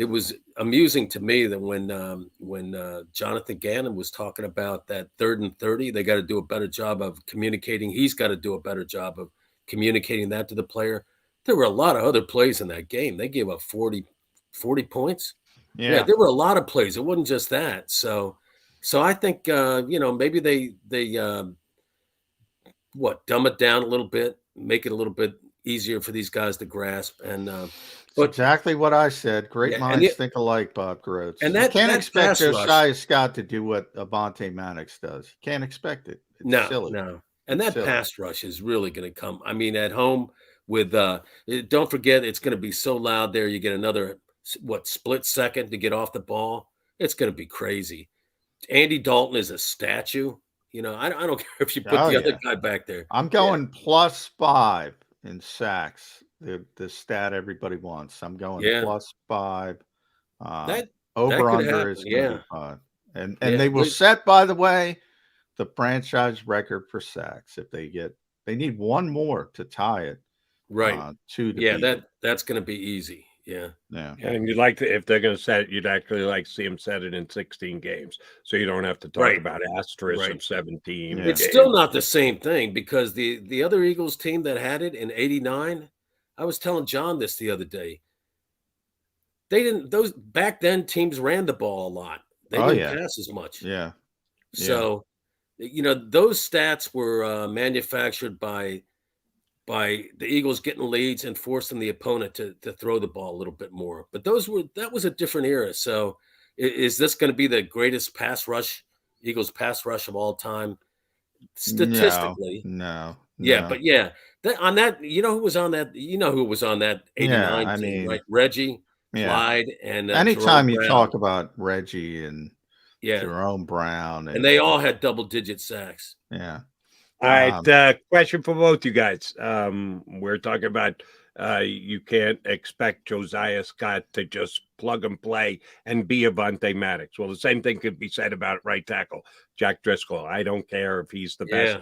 S12: was amusing to me that when Jonathan Gannon was talking about that 3rd and 30, they got to do a better job of communicating. He's got to do a better job of communicating that to the player. There were a lot of other plays in that game. They gave up 40 points. Yeah, there were a lot of plays. It wasn't just that. So I think maybe they dumb it down a little bit, make it a little bit easier for these guys to grasp. And
S4: but exactly what I said. Great minds think alike, Bob Groats.
S12: And
S4: you can't expect Josiah Scott to do what Avonte Maddox does. You can't expect it. It's silly.
S12: No. And that pass rush is really going to come. I mean, at home with don't forget, it's going to be so loud there. You get another split second to get off the ball. It's going to be crazy. Andy Dalton is a statue. I don't care if you put the other guy back there.
S4: I'm going +5 in sacks. The stat everybody wants. I'm going +5. Over under is going to be 5. And they will set, by the way, the franchise record for sacks. If they need one more to tie it.
S12: Right. That's going to be easy. Yeah.
S3: And you'd like to, if they're going to set it, you'd actually like to see them set it in 16 games, so you don't have to talk about asterisks of 17.
S12: Yeah. It's still not the same thing because the other Eagles team that had it in '89, I was telling John this the other day. They didn't; those back then teams ran the ball a lot. They didn't pass as much.
S4: Yeah.
S12: So, those stats were manufactured by the Eagles getting leads and forcing the opponent to throw the ball a little bit more. But that was a different era. So is this going to be the greatest Eagles pass rush of all time? Statistically.
S4: No.
S12: Yeah, but on that, who was on that? Who was on that 89 team, right? Reggie, Clyde, and
S4: anytime you talk about Reggie and Jerome Brown.
S12: And they all had double-digit sacks.
S4: Yeah.
S3: All right, question for both you guys. We're talking about you can't expect Josiah Scott to just plug and play and be Avonte Maddox. Well, the same thing could be said about right tackle Jack Driscoll. I don't care if he's the best.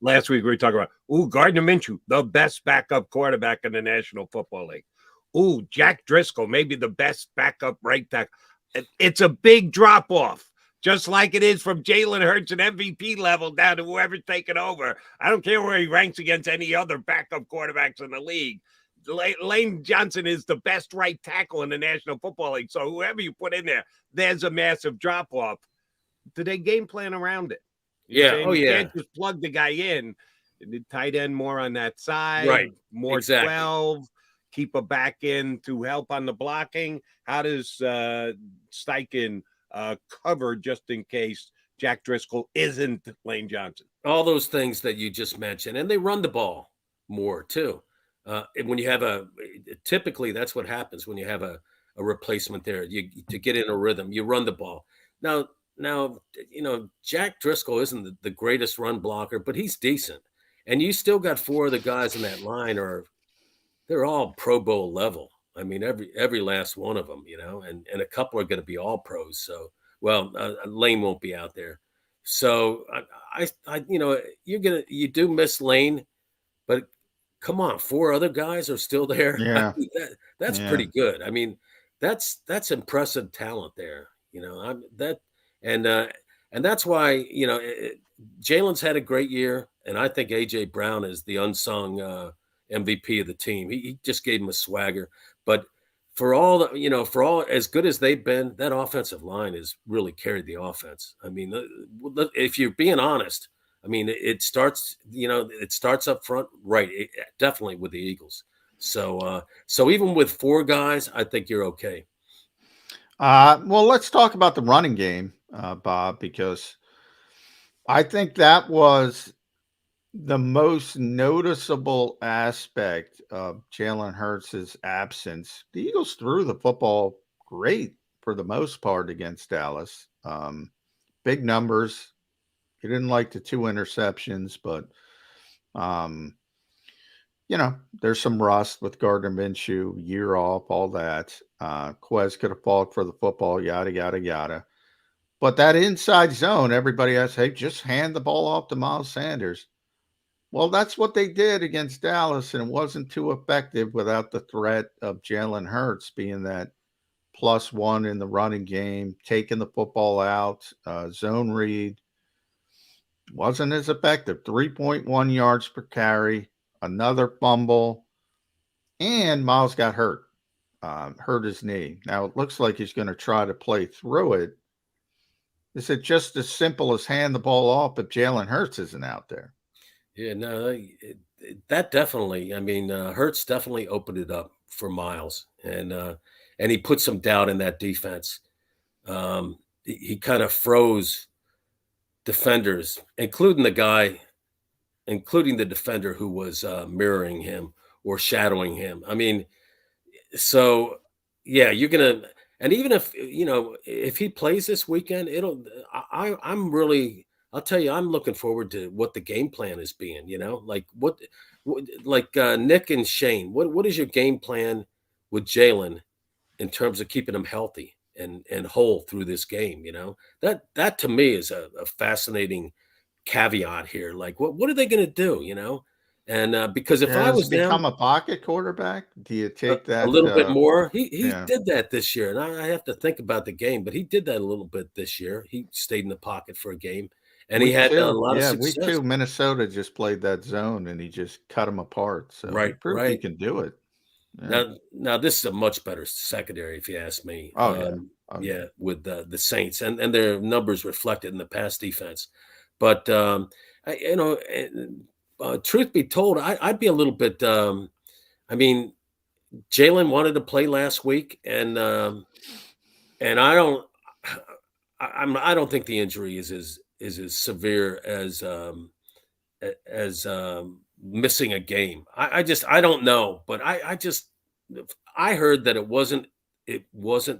S3: Last week we were talking about, Gardner Minshew, the best backup quarterback in the National Football League. Jack Driscoll, maybe the best backup right tackle. It's a big drop-off. Just like it is from Jalen Hurts and MVP level down to whoever's taking over. I don't care where he ranks against any other backup quarterbacks in the league. Lane Johnson is the best right tackle in the National Football League. So whoever you put in there, there's a massive drop-off. Do they game plan around it? You can't just plug the guy in. The tight end more on that side.
S12: Right.
S3: More 12. Keep a back in to help on the blocking. How does Steichen cover just in case Jack Driscoll isn't Lane Johnson?
S12: All those things that you just mentioned, and they run the ball more too. When you have typically that's what happens when you have a replacement there. To get in a rhythm, you run the ball. Now, Jack Driscoll isn't the greatest run blocker, but he's decent, and you still got 4 of the guys in that line they're all Pro Bowl level. I mean, every last one of them, and a couple are going to be all pros. So, Lane won't be out there. So you do miss Lane, but come on, 4 other guys are still there.
S4: Yeah.
S12: I mean, that's pretty good. I mean, that's impressive talent there. And that's why, Jalen's had a great year. And I think AJ Brown is the unsung, MVP of the team. He just gave him a swagger. But for all as good as they've been, that offensive line has really carried the offense. I mean, if you're being honest, I mean, it starts up front, right? Definitely with the Eagles. So even with 4 guys, I think you're okay.
S4: Well, let's talk about the running game, Bob, because I think that was The most noticeable aspect of Jalen Hurts' absence, the Eagles threw the football great for the most part against Dallas. Big numbers. He didn't like the 2 interceptions, but there's some rust with Gardner Minshew, year off, all that. Quez could have fought for the football, yada, yada, yada. But that inside zone, everybody has, hey, just hand the ball off to Miles Sanders. Well, that's what they did against Dallas, and it wasn't too effective without the threat of Jalen Hurts being that +1 in the running game, taking the football out, zone read. Wasn't as effective. 3.1 yards per carry, another fumble, and Miles got hurt, hurt his knee. Now, it looks like he's going to try to play through it. Is it just as simple as hand the ball off if Jalen Hurts isn't out there?
S12: Yeah, no, that definitely. I mean, Hurts definitely opened it up for Miles, and he put some doubt in that defense. He kind of froze defenders, including the defender who was mirroring him or shadowing him. I mean, so yeah, you're gonna, and even if he plays this weekend, I'll tell you, I'm looking forward to what the game plan is being, like Nick and Shane, what is your game plan with Jalen in terms of keeping him healthy and whole through this game? That to me is a fascinating caveat here. Like, what are they going to do? And because if I was
S4: become a pocket quarterback, do you take that
S12: a little bit more? He did that this year, and I have to think about the game, but he did that a little bit this year. He stayed in the pocket for a game. And he had a lot of success.
S4: Week 2, Minnesota just played that zone, and he just cut them apart. So he proved he can do it.
S12: Yeah. Now this is a much better secondary, if you ask me. Yeah, with the Saints, and their numbers reflected in the pass defense. But truth be told, I'd be a little bit. I mean, Jalen wanted to play last week, and I don't think the injury is as severe as missing a game. I don't know, but I heard that it wasn't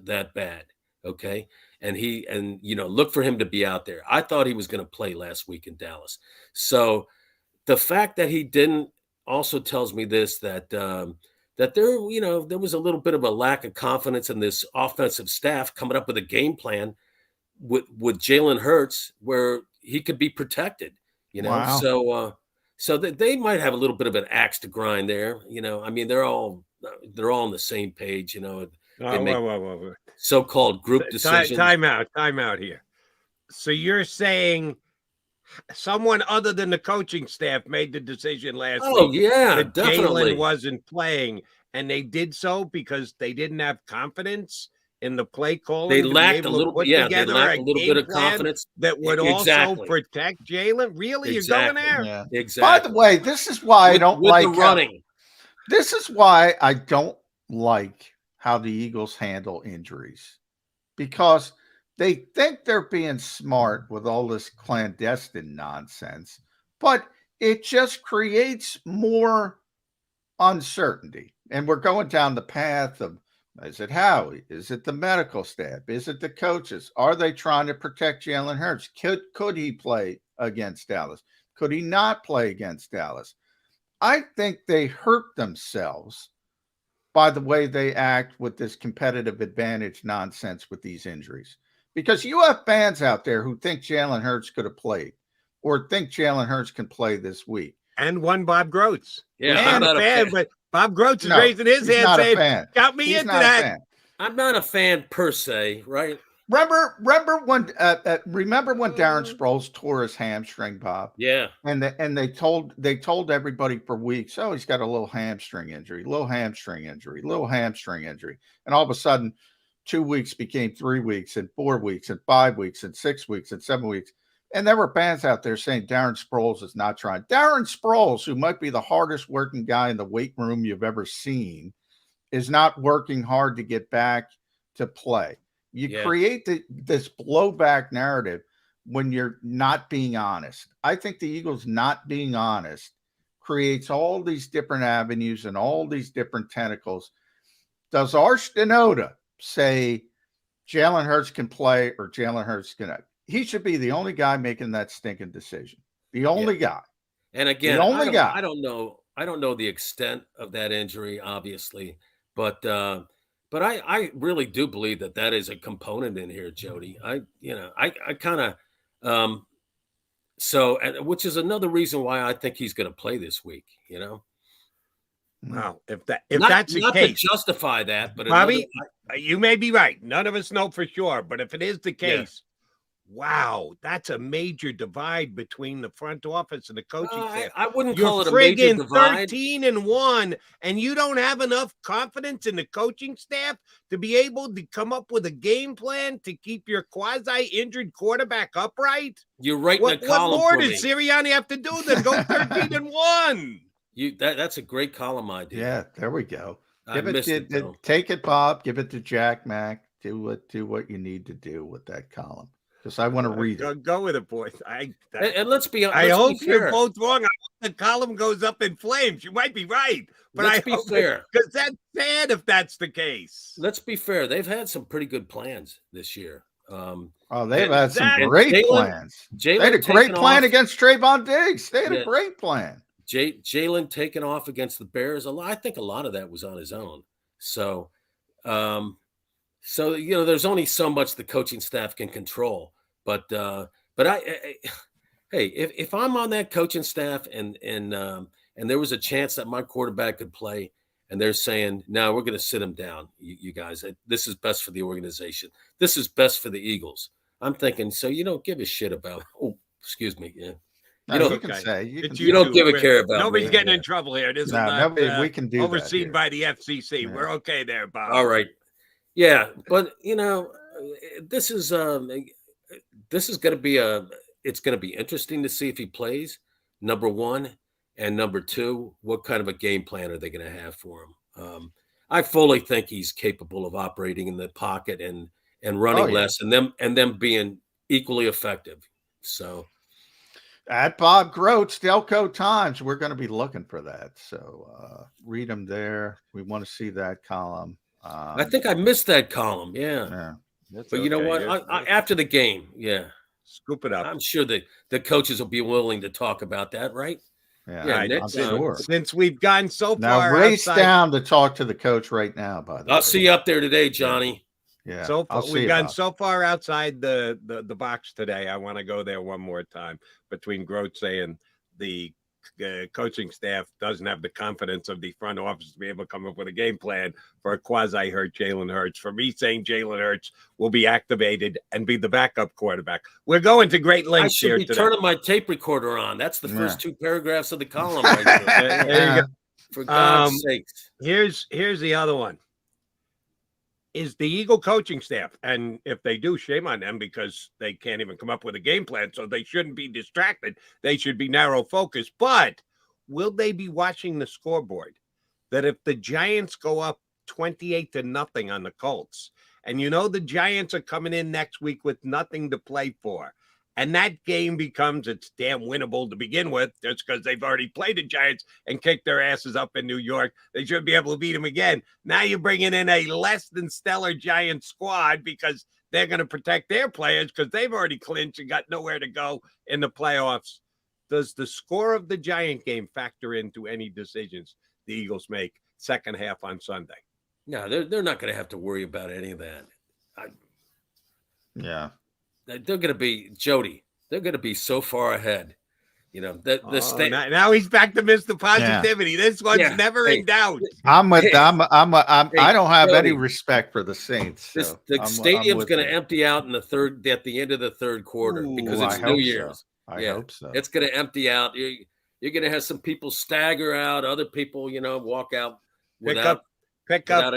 S12: that bad. Okay. And look for him to be out there. I thought he was going to play last week in Dallas. So the fact that he didn't also tells me this, that there was a little bit of a lack of confidence in this offensive staff coming up with a game plan with Jalen Hurts where he could be protected,
S4: Wow.
S12: So that they might have a little bit of an axe to grind there. I mean, they're all on the same page, they make so-called group decisions.
S3: Time out here. So you're saying someone other than the coaching staff made the decision last week.
S12: Oh yeah,
S3: that
S12: definitely.
S3: Jalen wasn't playing, and they did so because they didn't have confidence in the play calling.
S12: They lacked a little bit of confidence
S3: that would also protect Jalen. Really, you're going there?
S4: Yeah.
S12: Exactly.
S4: By the way, this is why I don't like
S12: the running.
S4: This is why I don't like how the Eagles handle injuries, because they think they're being smart with all this clandestine nonsense, but it just creates more uncertainty. And we're going down the path of, is it Howie? Is it the medical staff? Is it the coaches? Are they trying to protect Jalen Hurts? Could he play against Dallas? Could he not play against Dallas? I think they hurt themselves by the way they act with this competitive advantage nonsense with these injuries. Because you have fans out there who think Jalen Hurts could have played or think Jalen Hurts can play this week.
S3: And one Bob Groats.
S12: Yeah,
S3: I'm not a fan, but Bob Groats is raising his hand saying, got me into that.
S12: I'm not a fan per se, right?
S4: Remember when Darren Sproles tore his hamstring, Bob?
S12: Yeah.
S4: And they told everybody for weeks, oh, he's got a little hamstring injury. And all of a sudden, 2 weeks became 3 weeks and 4 weeks and 5 weeks and 6 weeks and 7 weeks. And there were fans out there saying Darren Sproles is not trying. Darren Sproles, who might be the hardest working guy in the weight room you've ever seen, is not working hard to get back to play. You create this blowback narrative when you're not being honest. I think the Eagles not being honest creates all these different avenues and all these different tentacles. Does Arch Denoda say Jalen Hurts can play or Jalen Hurts cannot? He should be the only guy making that stinking decision. The only guy.
S12: And again,
S4: the only guy.
S12: I don't know the extent of that injury, obviously, but I really do believe that is a component in here, Jody. I kind of which is another reason why I think he's going to play this week.
S3: Wow, if that's the case,
S12: to justify that, but
S3: Bobby, you may be right. None of us know for sure, but if it is the case, wow, that's a major divide between the front office and the coaching staff.
S12: I wouldn't call it a major divide.
S3: 13-1, and you don't have enough confidence in the coaching staff to be able to come up with a game plan to keep your quasi-injured quarterback upright.
S12: You're right. What
S3: more does Sirianni have to do than go 13-1?
S12: That's a great column idea.
S4: Yeah, there we go.
S12: Take
S4: it, Bob. Give it to Jack Mac. Do what you need to do with that column. Because I want to read it.
S3: Go with it, boys.
S12: And let's be honest.
S3: I hope you're both wrong. I hope the column goes up in flames. You might be right, but
S12: let's be fair.
S3: Because that's sad if that's the case.
S12: Let's be fair. They've had some pretty good plans this year.
S4: They've had some great plans. They had a great plan against Trayvon Diggs. They had a great plan.
S12: Jalen taking off against the Bears. I think a lot of that was on his own. So there's only so much the coaching staff can control. But if I'm on that coaching staff and there was a chance that my quarterback could play, and they're saying, no, we're going to sit him down, you guys. This is best for the organization. This is best for the Eagles. I'm thinking, so you don't give a shit about. Oh, excuse me. Yeah. You don't give a care about.
S3: Nobody's getting in trouble here. This is not
S4: we can do
S3: overseen by the FCC. Yeah. We're okay there, Bob.
S12: All right. Yeah, but this is going to be it's going to be interesting to see if he plays, number one, and number two, what kind of a game plan are they going to have for him? I fully think he's capable of operating in the pocket and running less, and them being equally effective. So.
S4: At Bob Groats, Delco Times, we're going to be looking for that. So read them there. We want to see that column.
S12: I think I missed that column. Yeah. But you know what? After the game,
S3: scoop it up.
S12: I'm sure the coaches will be willing to talk about that, right?
S4: Yeah,
S3: Nick, I'm sure. Since we've gone so
S4: now,
S3: far,
S4: race down to talk to the coach right now. By the way,
S12: I'll see you up there today, Johnny.
S4: Yeah.
S3: So far, we've gone so far outside the box today. I want to go there one more time. Between Groats saying the coaching staff doesn't have the confidence of the front office to be able to come up with a game plan for a quasi-hurt Jalen Hurts. For me saying Jalen Hurts will be activated and be the backup quarterback. We're going to great lengths here today.
S12: I should be turning my tape recorder on. That's the first two paragraphs of the column right there.
S3: There you go.
S12: For God's sakes.
S3: Here's the other one. Is the Eagle coaching staff, and if they do, shame on them because they can't even come up with a game plan, so they shouldn't be distracted. They should be narrow focused. But will they be watching the scoreboard? That if the Giants go up 28-0 on the Colts, and the Giants are coming in next week with nothing to play for, and that game becomes it's damn winnable to begin with, just because they've already played the Giants and kicked their asses up in New York. They should be able to beat them again. Now you're bringing in a less than stellar Giant squad because they're going to protect their players because they've already clinched and got nowhere to go in the playoffs. Does the score of the Giant game factor into any decisions the Eagles make second half on Sunday?
S12: No, they're not going to have to worry about any of that. They're going to be, Jody, they're going to be so far ahead. Now
S3: he's back to Mr. Positivity. This one's never in doubt.
S4: I don't have any respect for the Saints.
S12: The stadium's going to empty out at the end of the third quarter because it's New Year's.
S4: I hope so.
S12: It's going to empty out. You're going to have some people stagger out, other people, walk out
S3: pick up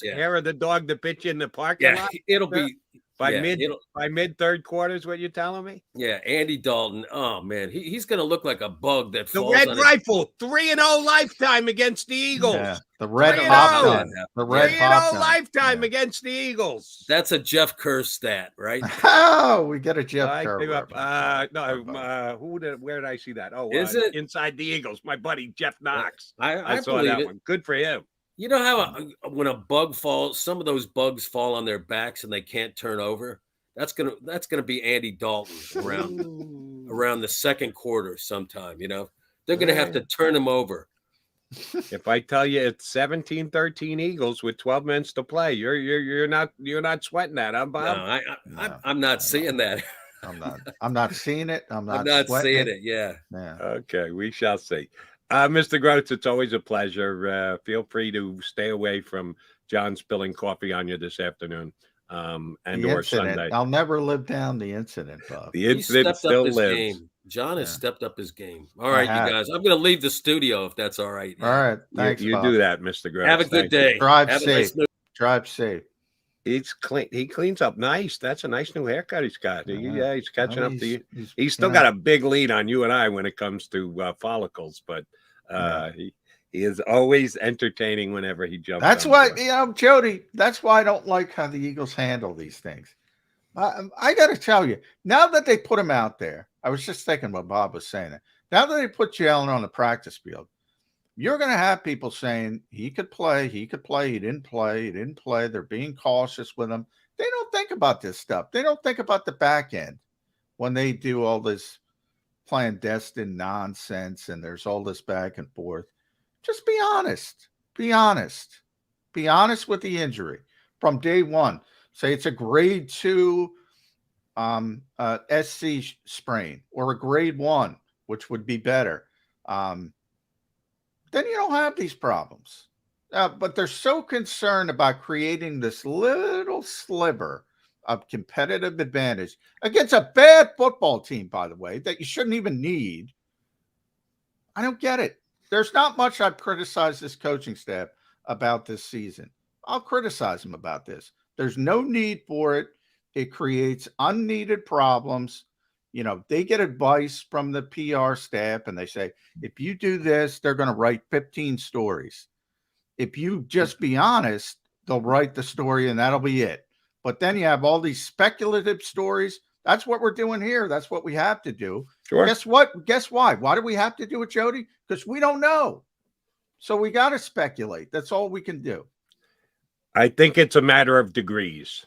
S3: hair of the dog to pitch in the parking lot.
S12: It'll be
S3: By
S12: Yeah,
S3: mid third quarter is what you're telling me?
S12: Yeah, Andy Dalton. Oh man, he's going to look like a bug that
S3: The
S12: falls
S3: Red
S12: on
S3: Rifle, 3-0 lifetime against the Eagles.
S4: Yeah, the red
S3: 3-0.
S4: pop gun. The red
S3: 3-0
S4: pop gun.
S3: lifetime against the Eagles.
S12: That's a Jeff Kerr stat, right?
S4: Oh, we get a Jeff
S3: I
S4: Kerr.
S3: gave up.
S4: reference.
S3: Where did I see that? Oh,
S12: Is it
S3: Inside the Eagles? My buddy Jeff Knox.
S12: I
S3: saw
S12: believe
S3: that
S12: it.
S3: one. Good for him.
S12: You know how when a bug falls, some of those bugs fall on their backs and they can't turn over. That's gonna be Andy Dalton around the second quarter sometime. You know, they're gonna have to turn him over.
S3: If I tell you it's 17-13 Eagles with 12 minutes to play, you're not sweating that, huh, Bob?
S12: No, I'm not seeing that.
S4: I'm not seeing it. I'm not
S12: seeing it. Yeah.
S3: Okay, we shall see. Mr. Groats, it's always a pleasure. Feel free to stay away from John spilling coffee on you this afternoon. And or Sunday.
S4: I'll never live down the incident, Bob.
S3: The incident still lives.
S12: Game. John has stepped up his game. All right, you guys. I'm going to leave the studio if that's all right.
S4: All right. Thanks,
S3: you
S4: Bob.
S3: do that, Mr. Groats.
S12: Have a good day.
S4: Drive safe. Drive safe.
S3: He's clean. He cleans up nice. That's a nice new haircut he's got. He's catching up to you. He's still got a big lead on you and I when it comes to follicles, but he is always entertaining whenever he jumps.
S4: That's why, Jody, that's why I don't like how the Eagles handle these things. I got to tell you, now that they put him out there, I was just thinking what Bob was saying. Now that they put Jalen on the practice field, you're going to have people saying he could play, he didn't play, They're being cautious with him. They don't think about this stuff. They don't think about the back end when they do all this clandestine nonsense and there's all this back and forth. Just be honest. Be honest. Be honest with the injury from day one. Say it's a grade 2 SC sprain or a grade 1, which would be better. Then you don't have these problems. But they're so concerned about creating this little sliver of competitive advantage against a bad football team, by the way, that you shouldn't even need. I don't get it. There's not much I've criticized this coaching staff about this season. I'll criticize them about this. There's no need for it. It creates unneeded problems. You know, they get advice from the PR staff and they say, if you do this, they're going to write 15 stories. If you just be honest, they'll write the story and that'll be it. But then you have all these speculative stories. That's what we're doing here. That's what we have to do.
S3: Sure.
S4: Guess what? Guess why? Why do we have to do it, Jody? Because we don't know. So we got to speculate. That's all we can do.
S3: I think it's a matter of degrees.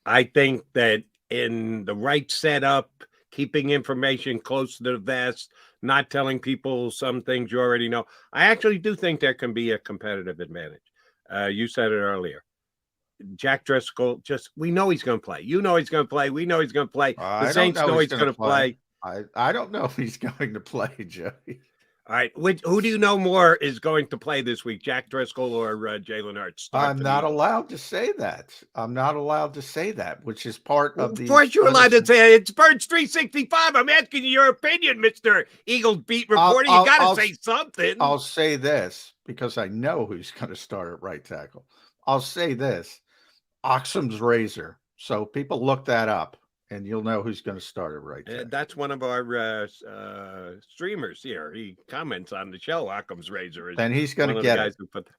S3: I think that in the right setup, keeping information close to the vest, not telling people some things you already know, I actually do think there can be a competitive advantage. You said it earlier. Jack Driscoll, we know he's going to play. You know he's going to play. We know he's going to play. The Saints know he's going to play.
S4: I don't know if he's going to play, Joey.
S3: All right. Who do you know more is going to play this week, Jack Driscoll or Jalen Hurts?
S4: I'm not allowed to say that. I'm not allowed to say that, which is part of the.
S3: Of course, you're allowed to say it. It's Birds 365. I'm asking you your opinion, Mr. Eagles beat reporter. You got to say something.
S4: I'll say this because I know who's going to start at right tackle. I'll say this: Oxum's razor. So people look that up. And you'll know who's going to start it right there.
S3: That's one of our streamers here. He comments on the show. Occam's razor.
S4: Then he's going to get it.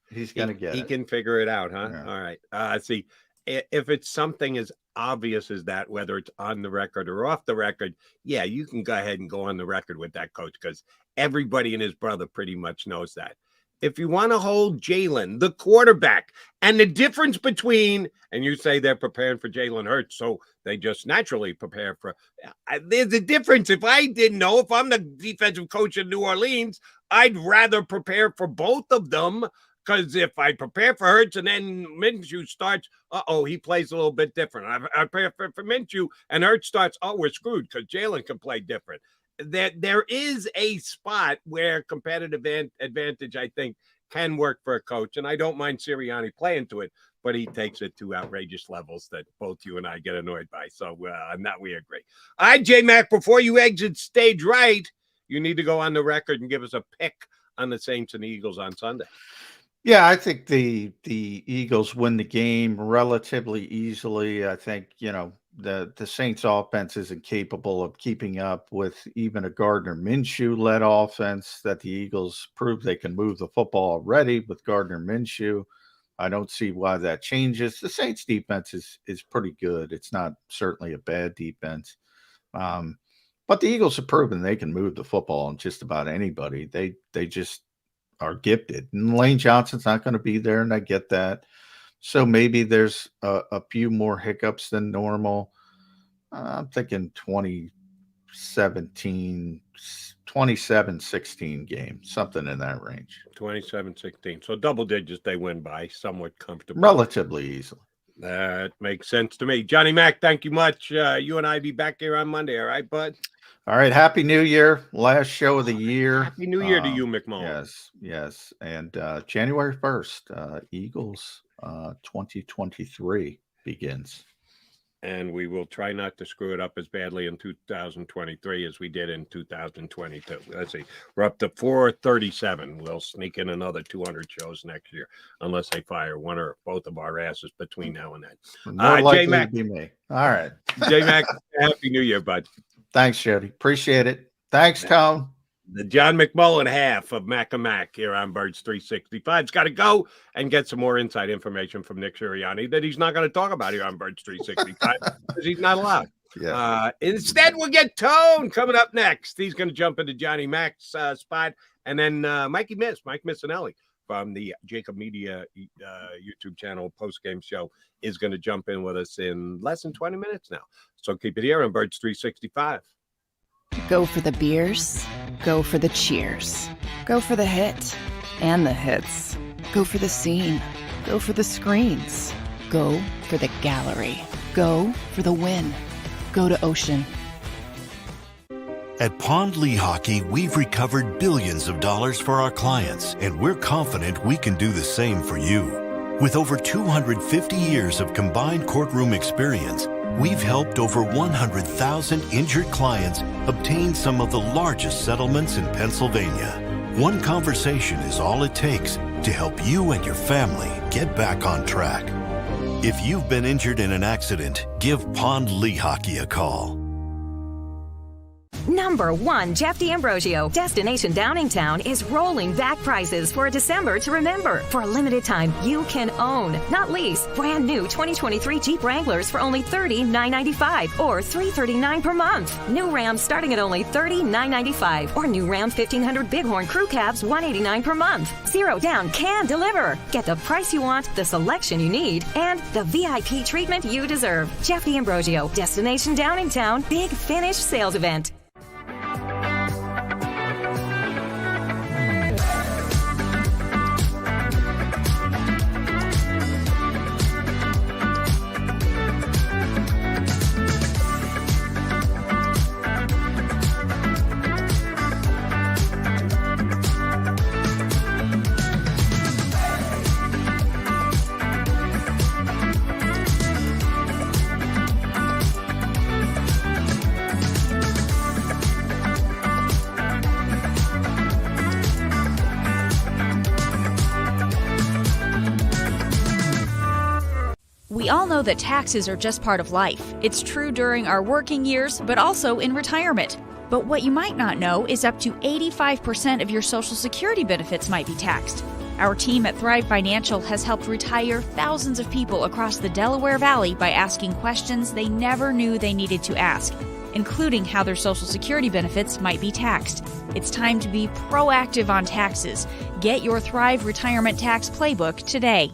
S4: He's going to get it.
S3: He can figure it out, huh?
S4: Yeah.
S3: All right. See, if it's something as obvious as that, whether it's on the record or off the record, yeah, you can go ahead and go on the record with that, coach, because everybody and his brother pretty much knows that. If you want to hold Jalen, the quarterback, and the difference between, and you say they're preparing for Jalen Hurts, so they just naturally prepare for, there's a difference. If I didn't know, if I'm the defensive coach in New Orleans, I'd rather prepare for both of them, because if I prepare for Hurts and then Minshew starts, he plays a little bit different. I prepare for Minshew and Hurts starts, we're screwed because Jalen can play different. There is a spot where competitive advantage, I think, can work for a coach. And I don't mind Sirianni playing to it, but he takes it to outrageous levels that both you and I get annoyed by. So on that, we agree. All right, J-Mac, before you exit stage right, you need to go on the record and give us a pick on the Saints and the Eagles on Sunday.
S4: Yeah, I think the Eagles win the game relatively easily. I think, the Saints offense isn't capable of keeping up with even a Gardner Minshew-led offense, that the Eagles proved they can move the football already with Gardner Minshew. I don't see why that changes. The Saints defense is pretty good. It's not certainly a bad defense. But the Eagles have proven they can move the football on just about anybody. They just are gifted. And Lane Johnson's not going to be there, and I get that. So maybe there's a few more hiccups than normal. I'm thinking 27-16 game, something in that range.
S3: 27-16. So double digits they win by somewhat comfortably.
S4: Relatively easily.
S3: That makes sense to me. Johnny Mac, thank you much. You and I be back here on Monday. All right, bud?
S4: All right. Happy New Year. Last show of the year.
S3: Happy New Year to you, McMullen.
S4: Yes. And January 1st, Eagles 2023 begins.
S3: And we will try not to screw it up as badly in 2023 as we did in 2022. Let's see. We're up to 437. We'll sneak in another 200 shows next year, unless they fire one or both of our asses between now and then.
S4: More likely to be me. All right.
S3: J-Mac, Happy New Year, bud.
S4: Thanks, Jody. Appreciate it. Thanks, Tone.
S3: The John McMullen half of Mac and Mac here on Birds 365 has got to go and get some more inside information from Nick Sirianni that he's not going to talk about here on Birds 365 because he's not allowed.
S4: Yeah.
S3: Instead, we'll get Tone coming up next. He's going to jump into Johnny Mac's spot, and then Mike Missinelli from the JAKIB Media YouTube channel post-game show is going to jump in with us in less than 20 minutes now. So keep it here on Birds 365.
S5: Go for the beers, go for the cheers, go for the hit and the hits, go for the scene, go for the screens, go for the gallery, go for the win, go to Ocean.
S6: At Pond Lehocky, we've recovered billions of dollars for our clients, and we're confident we can do the same for you. With over 250 years of combined courtroom experience, we've helped over 100,000 injured clients obtain some of the largest settlements in Pennsylvania. One conversation is all it takes to help you and your family get back on track. If you've been injured in an accident, give Pond Lehocky a call.
S7: Number 1, Jeff D'Ambrosio. Destination Downingtown is rolling back prices for December to remember. For a limited time, you can own, not lease, brand new 2023 Jeep Wranglers for only $30,995 or $339 per month. New Rams starting at only $30,995 or new Ram 1500 Bighorn Crew Cabs $189 per month. Zero down can deliver. Get the price you want, the selection you need, and the VIP treatment you deserve. Jeff D'Ambrosio, Destination Downingtown, Big Finish Sales Event.
S8: We all know that taxes are just part of life. It's true during our working years, but also in retirement. But what you might not know is up to 85% of your Social Security benefits might be taxed. Our team at Thrive Financial has helped retire thousands of people across the Delaware Valley by asking questions they never knew they needed to ask, including how their Social Security benefits might be taxed. It's time to be proactive on taxes. Get your Thrive Retirement Tax Playbook today.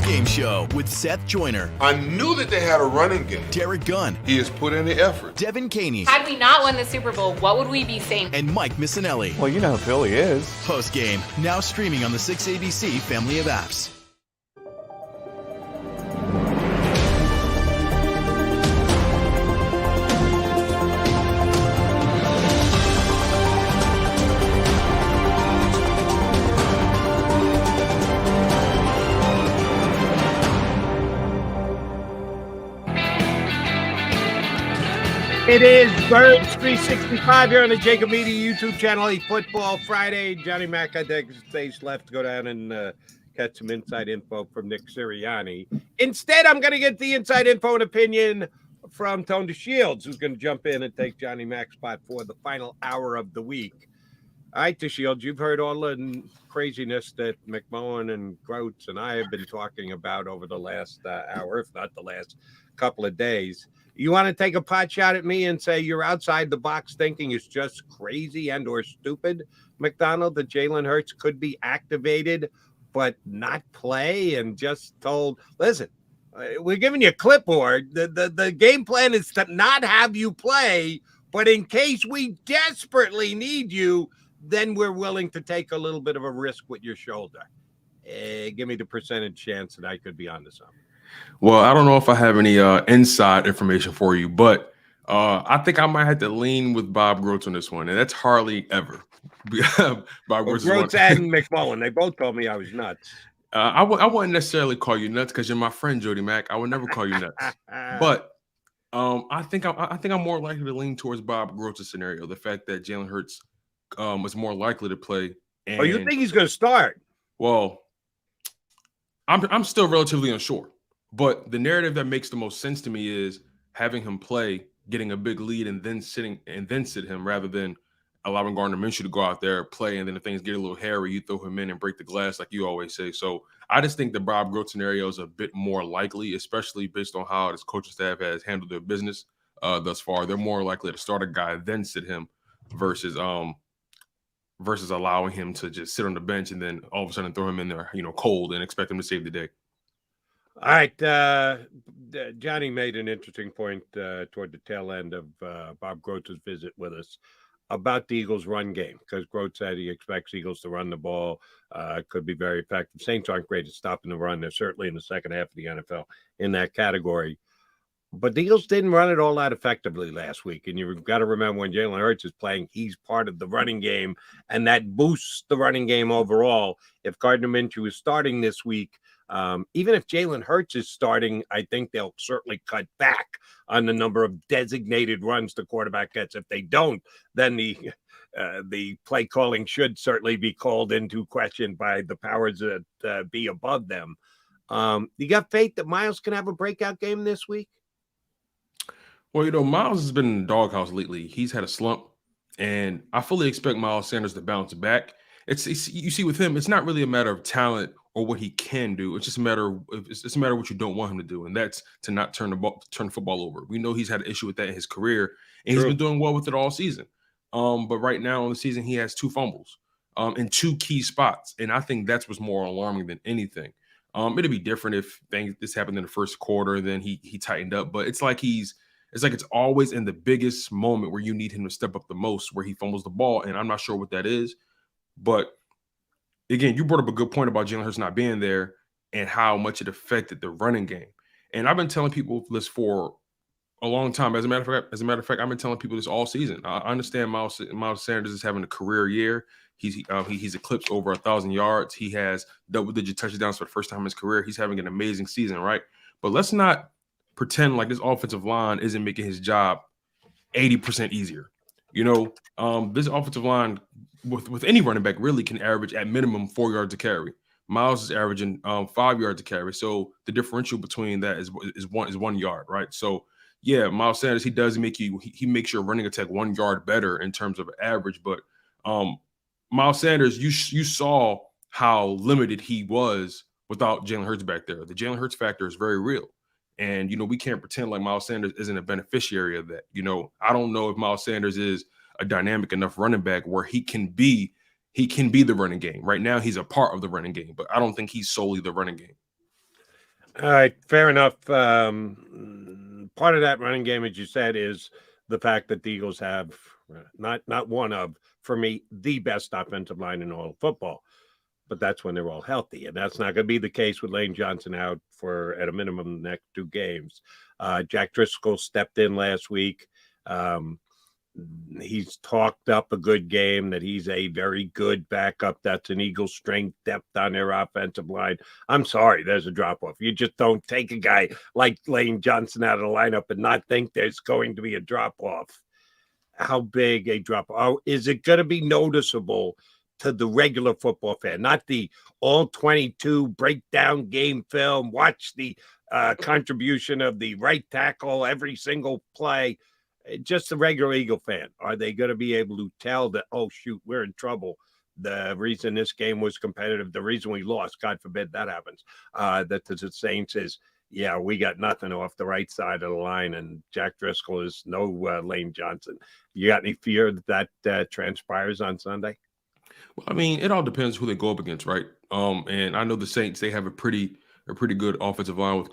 S9: Game Show with Seth Joyner.
S2: I knew that they had a running game.
S9: Derek Gunn.
S2: He has put in the effort.
S9: Devin Caney.
S10: Had we not won the Super Bowl, what would we be saying?
S9: And Mike Missinelli.
S11: Well, you know who Philly is.
S9: Post game, now streaming on the 6ABC family of apps.
S3: It is Birds 365 here on the JAKIB Media YouTube channel. A Football Friday. Johnny Mac, I think, stage left to go down and catch some inside info from Nick Sirianni. Instead, I'm going to get the inside info and opinion from Tony Shields, who's going to jump in and take Johnny Mac's spot for the final hour of the week. All right, Shields, you've heard all the craziness that McMullen and Groats and I have been talking about over the last hour, if not the last couple of days. You want to take a pot shot at me and say you're outside the box thinking it's just crazy and or stupid, McDonald, that Jalen Hurts could be activated but not play and just told, listen, we're giving you a clipboard. The game plan is to not have you play, but in case we desperately need you, then we're willing to take a little bit of a risk with your shoulder. Give me the percentage chance that I could be onto something.
S11: Well, I don't know if I have any inside information for you, but I think I might have to lean with Bob Groats on this one, and that's hardly ever. Bob
S3: Groats and McMullen, they both told me I was nuts.
S11: I wouldn't necessarily call you nuts because you're my friend, Jody Mack. I would never call you nuts. But I think I'm more likely to lean towards Bob Groats' scenario, the fact that Jalen Hurts is more likely to play. And,
S3: you think he's going to start?
S11: Well, I'm still relatively unsure. But the narrative that makes the most sense to me is having him play, getting a big lead, and then sit him rather than allowing Gardner Minshew to go out there, play, and then if things get a little hairy, you throw him in and break the glass like you always say. So I just think the Bob Groats scenario is a bit more likely, especially based on how his coaching staff has handled their business thus far. They're more likely to start a guy, then sit him versus allowing him to just sit on the bench and then all of a sudden throw him in there, cold and expect him to save the day.
S3: All right, Johnny made an interesting point toward the tail end of Bob Groats' visit with us about the Eagles' run game, because Groats said he expects Eagles to run the ball, could be very effective. Saints aren't great at stopping the run. They're certainly in the second half of the NFL in that category. But the Eagles didn't run it all that effectively last week. And you've got to remember when Jalen Hurts is playing, he's part of the running game, and that boosts the running game overall. If Gardner Minshew is starting this week, even if Jalen Hurts is starting, I think they'll certainly cut back on the number of designated runs the quarterback gets. If they don't, then the play calling should certainly be called into question by the powers that be above them. You got faith that Miles can have a breakout game this week?
S11: Well, Miles has been in the doghouse lately. He's had a slump, and I fully expect Miles Sanders to bounce back. It's you see with him, it's not really a matter of talent or what he can do. It's just a matter of what you don't want him to do, and that's to not turn the football over. We know he's had an issue with that in his career, and he's been doing well with it all season. But right now in the season, he has 2 fumbles in 2 key spots, and I think that's what's more alarming than anything. It'd be different if this happened in the first quarter, then he tightened up, but it's like it's always in the biggest moment where you need him to step up the most, where he fumbles the ball, and I'm not sure what that is. But again, you brought up a good point about Jalen Hurts not being there and how much it affected the running game. And I've been telling people this for a long time. As a matter of fact, I've been telling people this all season. I understand Miles Sanders is having a career year. He's eclipsed over 1,000 yards. He has double-digit touchdowns for the first time in his career. He's having an amazing season, right? But let's not pretend like this offensive line isn't making his job 80% easier. This offensive line with any running back really can average at minimum 4 yards a carry. Miles is averaging 5 yards a carry. So the differential between that is 1 yard, right? So yeah, Miles Sanders, he makes your running attack 1 yard better in terms of average. But Miles Sanders, you saw how limited he was without Jalen Hurts back there. The Jalen Hurts factor is very real. And, we can't pretend like Miles Sanders isn't a beneficiary of that. I don't know if Miles Sanders is a dynamic enough running back where he can be the running game. Right now, he's a part of the running game, but I don't think he's solely the running game.
S3: All right, fair enough. Part of that running game, as you said, is the fact that the Eagles have not one of, for me, the best offensive line in all of football. But that's when they're all healthy, and that's not going to be the case with Lane Johnson out for, at a minimum, the next 2 games. Jack Driscoll stepped in last week. He's talked up a good game, that he's a very good backup. That's an Eagles strength, depth on their offensive line. I'm sorry, there's a drop-off. You just don't take a guy like Lane Johnson out of the lineup and not think there's going to be a drop-off. How big a drop-off? Oh, is it going to be noticeable to the regular football fan, not the all 22 breakdown game film, watch the contribution of the right tackle every single play? Just the regular Eagle fan, are they going to be able to tell that, oh, shoot, we're in trouble? The reason this game was competitive, the reason we lost, God forbid that happens, that the Saints is, yeah, we got nothing off the right side of the line, and Jack Driscoll is no Lane Johnson. You got any fear that transpires on Sunday?
S11: Well, I mean, it all depends who they go up against, right? And I know the Saints, they have a pretty good offensive line with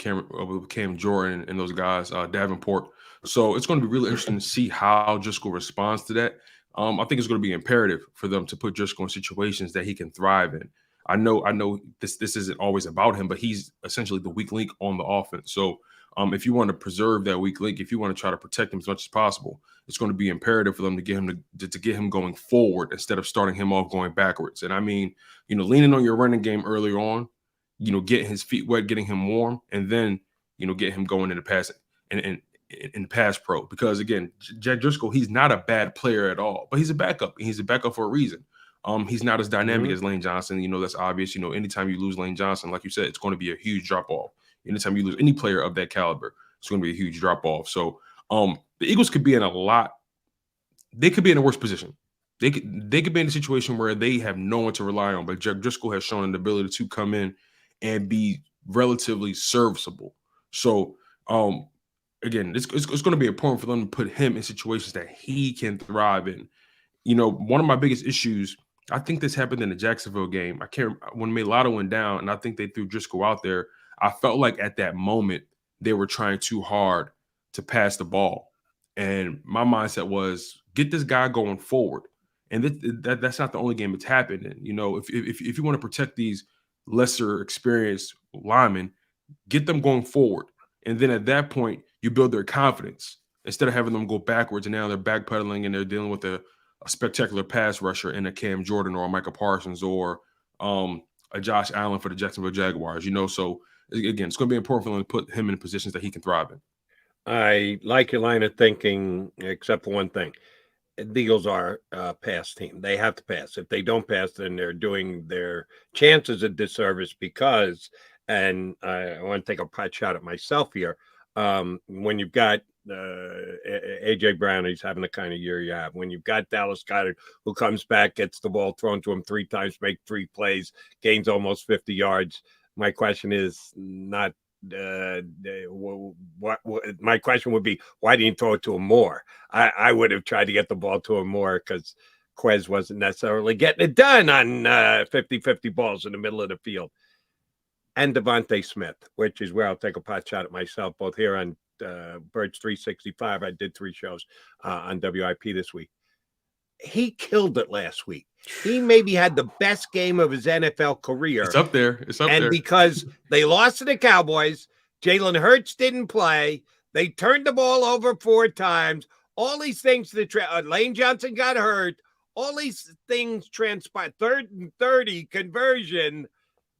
S11: Cam Jordan and those guys, Davenport. So it's going to be really interesting to see how Driscoll responds to that. I think it's going to be imperative for them to put Driscoll in situations that he can thrive in. I know this isn't always about him, but he's essentially the weak link on the offense. So if you want to preserve that weak link, if you want to try to protect him as much as possible, it's going to be imperative for them to get him to get him going forward instead of starting him off going backwards. And I mean, leaning on your running game earlier on, getting his feet wet, getting him warm, and then get him going in the passing and in the pass pro. Because again, Jack Driscoll, he's not a bad player at all, but he's a backup. He's a backup for a reason. He's not as dynamic as Lane Johnson. That's obvious. Anytime you lose Lane Johnson, like you said, it's going to be a huge drop off. Anytime you lose any player of that caliber, it's going to be a huge drop off. So the Eagles could be in they could be in a worse position. They could be in a situation where they have no one to rely on, but Jack Driscoll has shown an ability to come in and be relatively serviceable. So again, it's going to be important for them to put him in situations that he can thrive in. One of my biggest issues, I think this happened in the Jacksonville game. When Mailata went down and I think they threw Driscoll out there, I felt like at that moment they were trying too hard to pass the ball. And my mindset was, get this guy going forward. And that's not the only game it's happened in. If you want to protect these lesser experienced linemen, get them going forward. And then at that point, you build their confidence instead of having them go backwards and now they're backpedaling and they're dealing with a spectacular pass rusher in a Cam Jordan or a Micah Parsons or a Josh Allen for the Jacksonville Jaguars. So again, it's going to be important for them to put him in positions that he can thrive in.
S3: I like your line of thinking, except for one thing. The Eagles are a pass team. They have to pass. If they don't pass, then they're doing their chances a disservice because, and I want to take a pot shot at myself here, when you've got A.J. Brown, he's having the kind of year you have. When you've got Dallas Goedert, who comes back, gets the ball thrown to him 3 times, make 3 plays, gains almost 50 yards. My question is not what my question would be, why didn't you throw it to him more? I would have tried to get the ball to him more because Quez wasn't necessarily getting it done on 50-50 balls in the middle of the field. And Devontae Smith, which is where I'll take a pot shot at myself, both here on Birds 365. I did 3 shows on WIP this week. He killed it last week. He maybe had the best game of his NFL career.
S11: It's up there.
S3: And because they lost to the Cowboys, Jalen Hurts didn't play. They turned the ball over 4 times. All these things, Lane Johnson got hurt. All these things transpired. 3rd and 30 conversion.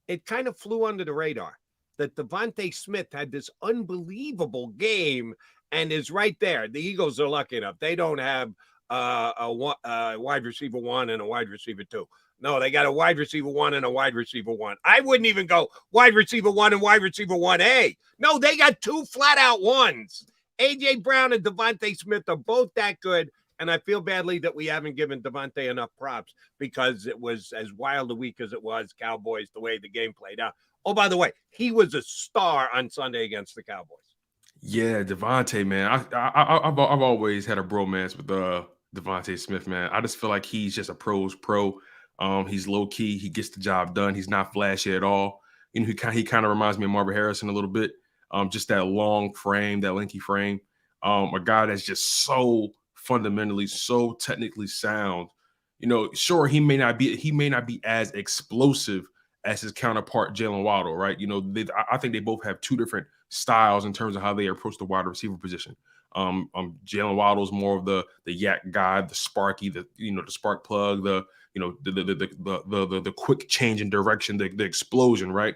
S3: It kind of flew under the radar that Devontae Smith had this unbelievable game and is right there. The Eagles are lucky enough. They don't have a wide receiver 1 and a wide receiver 2. No, they got a wide receiver 1 and a wide receiver 1. I wouldn't even go wide receiver 1 and wide receiver 1A. No, they got 2 flat out ones. A.J. Brown and Devontae Smith are both that good. And I feel badly that we haven't given Devontae enough props because it was as wild a week as it was Cowboys, the way the game played out. Oh, by the way, he was a star on Sunday against the Cowboys.
S11: Yeah, Devontae, man. I've always had a bromance with Devontae Smith, man. I just feel like he's just a pro's pro. He's low key. He gets the job done. He's not flashy at all. He kind of reminds me of Marvin Harrison a little bit. Just that long frame, that lanky frame. A guy that's just so fundamentally, so technically sound. Sure, he may not be as explosive as his counterpart Jalen Waddle, right? I think they both have 2 different styles in terms of how they approach the wide receiver position. Jalen Waddle's more of the yak guy, the sparky, the spark plug, the quick change in direction, the explosion, right?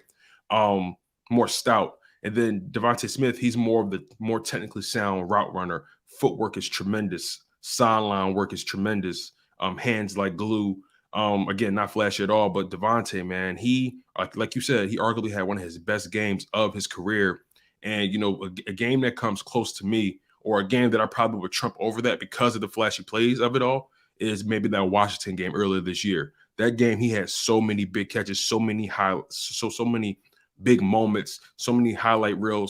S11: More stout. And then Devontae Smith, he's more of the more technically sound route runner. Footwork is tremendous. Sideline work is tremendous. Hands like glue. Again, not flashy at all, but Devontae, man, he, like you said, he arguably had one of his best games of his career. And, a game that comes close to me, or a game that I probably would trump over that because of the flashy plays of it all, is maybe that Washington game earlier this year. That game, he had so many big catches, so many big moments, so many highlight reel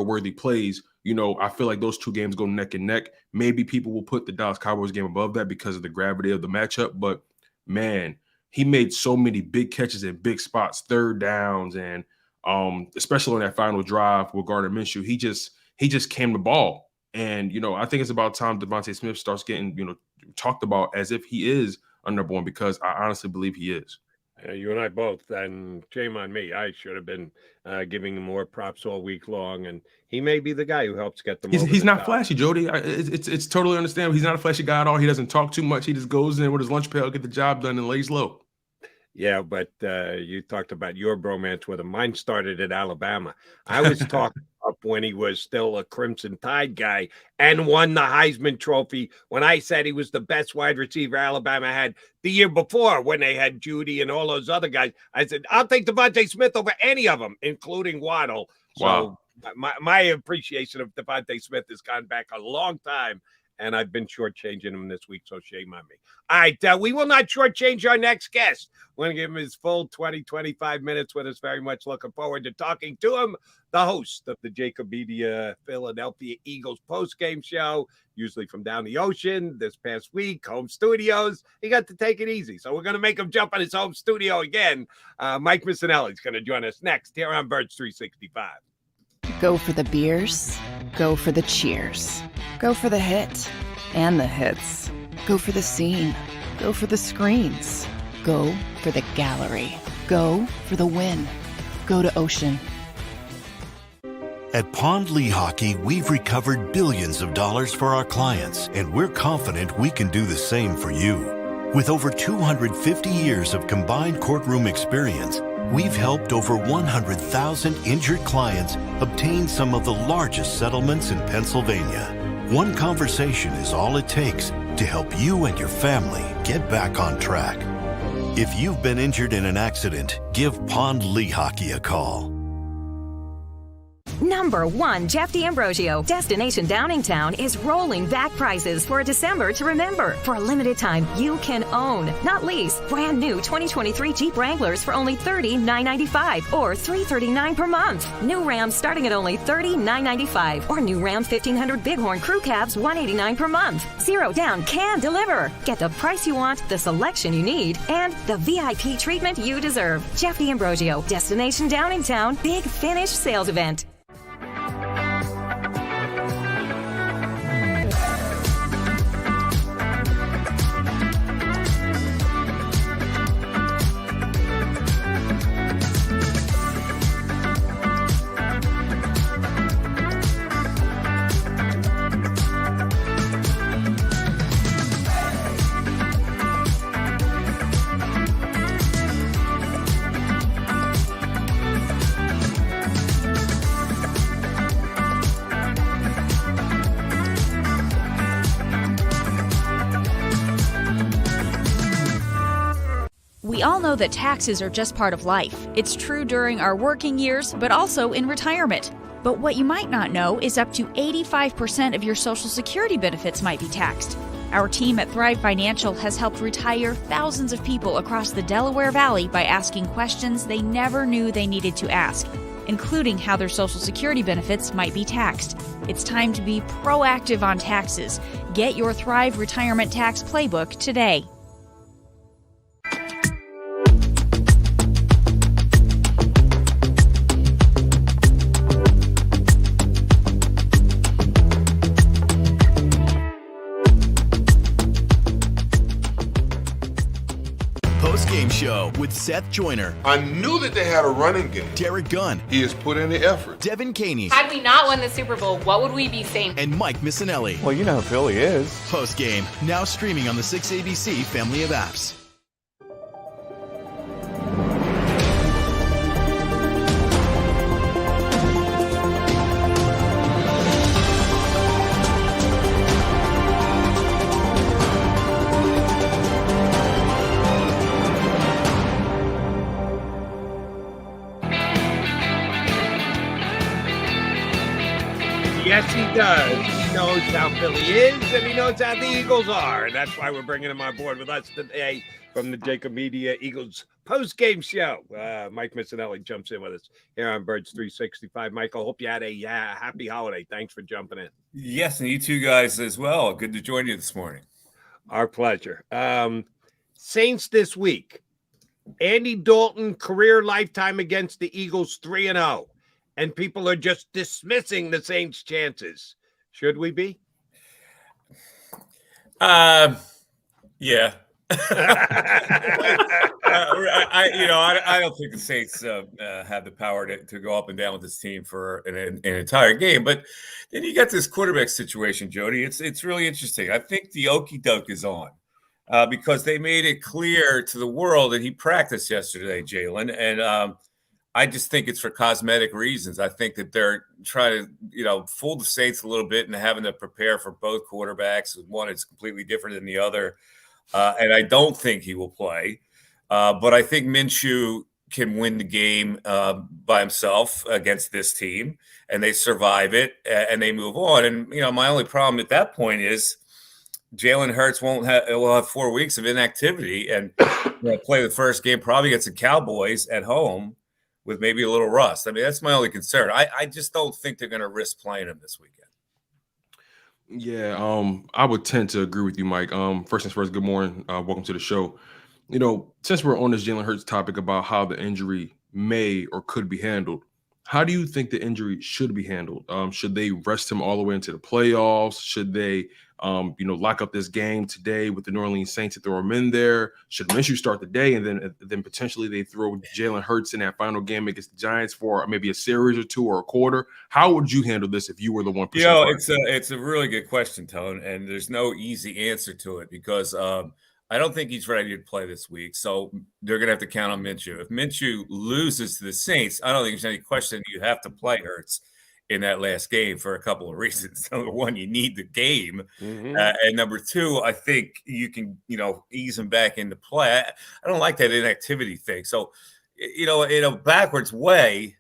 S11: worthy plays. I feel like those two games go neck and neck. Maybe people will put the Dallas Cowboys game above that because of the gravity of the matchup. But man, he made so many big catches in big spots, third downs, and especially on that final drive with Gardner Minshew, he just came to ball. And I think it's about time Devontae Smith starts getting talked about as if he is a number one, because I honestly believe he is.
S3: You and I both, and shame on me. I should have been giving him more props all week long, and he may be the guy who helps get them.
S11: He's not flashy, Jody. It's totally understandable. He's not a flashy guy at all. He doesn't talk too much. He just goes in with his lunch pail, get the job done, and lays low.
S3: Yeah, but you talked about your bromance with him. Mine started at Alabama. I was talking up when he was still a Crimson Tide guy and won the Heisman Trophy when I said he was the best wide receiver Alabama had the year before when they had Judy and all those other guys. I said, I'll take Devontae Smith over any of them, including Waddle.
S11: Wow.
S3: So my appreciation of Devontae Smith has gone back a long time, and I've been shortchanging him this week, so shame on me. All right, we will not shortchange our next guest. We're going to give him his full 20-25 minutes with us. Very much looking forward to talking to him. The host of the JAKIB Media Philadelphia Eagles postgame show, usually from down the ocean. This past week, home studios. He got to take it easy, so we're going to make him jump on his home studio again. Mike Missinelli is going to join us next here on Birds 365.
S5: Go for the beers. Go for the cheers. Go for the hit and the hits. Go for the scene. Go for the screens. Go for the gallery. Go for the win. Go to Ocean.
S6: At Pond Lehocky, we've recovered billions of dollars for our clients, and we're confident we can do the same for you. With over 250 years of combined courtroom experience, we've helped over 100,000 injured clients obtain some of the largest settlements in Pennsylvania. One conversation is all it takes to help you and your family get back on track. If you've been injured in an accident, give Pond Lehocky a call.
S7: Number 1, Jeff D'Ambrosio. Destination Downingtown is rolling back prices for December to remember. For a limited time, you can own, not lease, brand new 2023 Jeep Wranglers for only $30,995 or $339 per month. New Rams starting at only $30,995 or new Ram 1500 Bighorn Crew Cabs $189 per month. Zero down can deliver. Get the price you want, the selection you need, and the VIP treatment you deserve. Jeff D'Ambrosio, Destination Downingtown, Big Finish Sales Event.
S8: We all know that taxes are just part of life. It's true during our working years, but also in retirement. But what you might not know is up to 85% of your Social Security benefits might be taxed. Our team at Thrive Financial has helped retire thousands of people across the Delaware Valley by asking questions they never knew they needed to ask, including how their Social Security benefits might be taxed. It's time to be proactive on taxes. Get your Thrive Retirement Tax Playbook today.
S9: Game show with Seth Joyner.
S2: I knew that they had a running game.
S9: Derek Gunn.
S2: He has put in the effort.
S9: Devin Caney.
S10: Had we not won the Super Bowl, what would we be saying?
S9: And Mike Missinelli.
S13: Well, you know who Philly is.
S9: Post game, now streaming on the 6ABC family of apps.
S3: Yes, he does. He knows how Philly is, and he knows how the Eagles are. And that's why we're bringing him on board with us today from the JAKIB Media Eagles post-game show. Mike Missinelli jumps in with us here on Birds 365. Michael, hope you had a happy holiday. Thanks for jumping in.
S14: Yes, and you two guys as well. Good to join you this morning.
S3: Our pleasure. Saints this week. Andy Dalton, career lifetime against the Eagles, 3-0. And people are just dismissing the Saints' chances. Should we be?
S14: Yeah. I don't think the Saints have the power to go up and down with this team for an entire game. But then you got this quarterback situation, Jody. It's really interesting. I think the okie doke is on because they made it clear to the world that he practiced yesterday, Jalen, and I just think it's for cosmetic reasons. I think that they're trying to, fool the Saints a little bit and having to prepare for both quarterbacks. One is completely different than the other. And I don't think he will play. But I think Minshew can win the game by himself against this team. And they survive it and they move on. And, my only problem at that point is Jalen Hurts will have 4 weeks of inactivity and play the first game probably against the Cowboys at home with maybe a little rust. I mean, that's my only concern. I just don't think they're going to risk playing him this weekend.
S11: Yeah, I would tend to agree with you, Mike. First things first, good morning. Welcome to the show. Since we're on this Jalen Hurts topic about how the injury may or could be handled, how do you think the injury should be handled? Should they rest him all the way into the playoffs? Should they, lock up this game today with the New Orleans Saints and throw him in there? Should Minshew start the day and then potentially they throw Jalen Hurts in that final game against the Giants for maybe a series or two or a quarter? How would you handle this if you were the 1%?
S14: It's a really good question, Tone, and there's no easy answer to it because I don't think he's ready to play this week. So they're going to have to count on Minshew. If Minshew loses to the Saints, I don't think there's any question you have to play Hurts in that last game for a couple of reasons. Number one, you need the game. Mm-hmm. And number two, I think you can, ease him back into play. I don't like that inactivity thing. So, in a backwards way,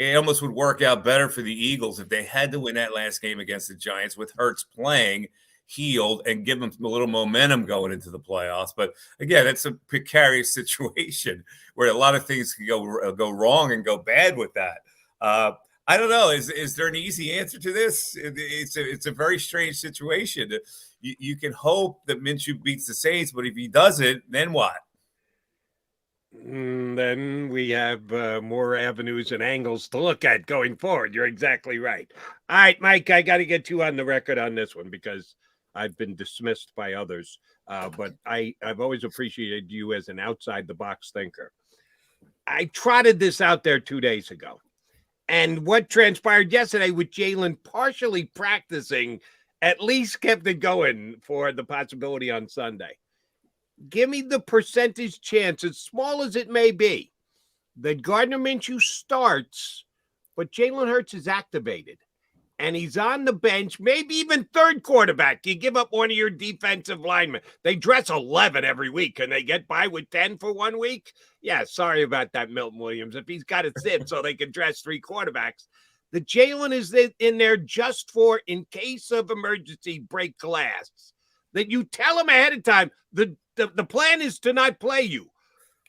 S14: it almost would work out better for the Eagles if they had to win that last game against the Giants with Hurts playing, healed, and give them a little momentum going into the playoffs. But again, it's a precarious situation where a lot of things can go wrong and go bad with that. I don't know. Is there an easy answer to this? It's a very strange situation. You can hope that Minshew beats the Saints, but if he doesn't, then what?
S3: Then we have more avenues and angles to look at going forward. You're exactly right. All right, Mike, I got to get you on the record on this one because I've been dismissed by others. But I've always appreciated you as an outside-the-box thinker. I trotted this out there 2 days ago. And what transpired yesterday with Jalen partially practicing at least kept it going for the possibility on Sunday. Give me the percentage chance, as small as it may be, that Gardner Minshew starts, but Jalen Hurts is activated. And he's on the bench, maybe even third quarterback. You give up one of your defensive linemen. They dress 11 every week, and they get by with 10 for 1 week. Yeah, sorry about that, Milton Williams. If he's got to sit so they can dress 3 quarterbacks. The Jalen is in there just for, in case of emergency, break glass. That you tell him ahead of time, the plan is to not play you.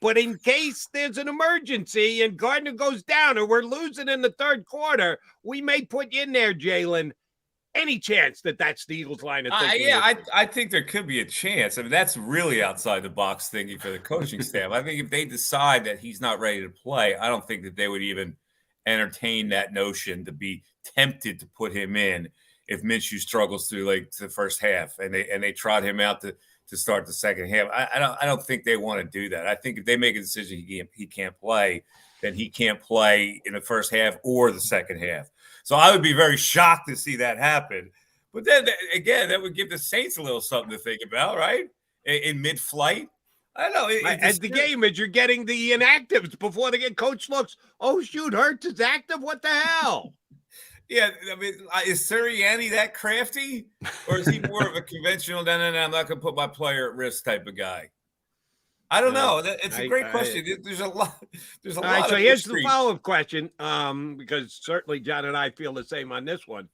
S3: But in case there's an emergency and Gardner goes down or we're losing in the third quarter, we may put you in there, Jalen. Any chance that that's the Eagles line of thinking?
S14: I think there could be a chance. I mean, that's really outside the box thinking for the coaching staff. I think if they decide that he's not ready to play, I don't think that they would even entertain that notion to be tempted to put him in if Minshew struggles through like the first half and they trot him out to to start the second half. I don't think they want to do that. I think if they make a decision he can't play, then he can't play in the first half or the second half. So I would be very shocked to see that happen. But then again, that would give the Saints a little something to think about, right? In mid-flight. I don't know.
S3: As the game is, you're getting the inactives before they get coach looks. Oh, shoot, Hurts is active. What the hell?
S14: Yeah, I mean, is Sirianni that crafty? Or is he more of a conventional, no, I'm not going to put my player at risk type of guy? I don't know. It's a great question. There's a lot. There's a lot.
S3: Right, so
S14: of
S3: here's
S14: history.
S3: the follow-up question, because certainly John and I feel the same on this one.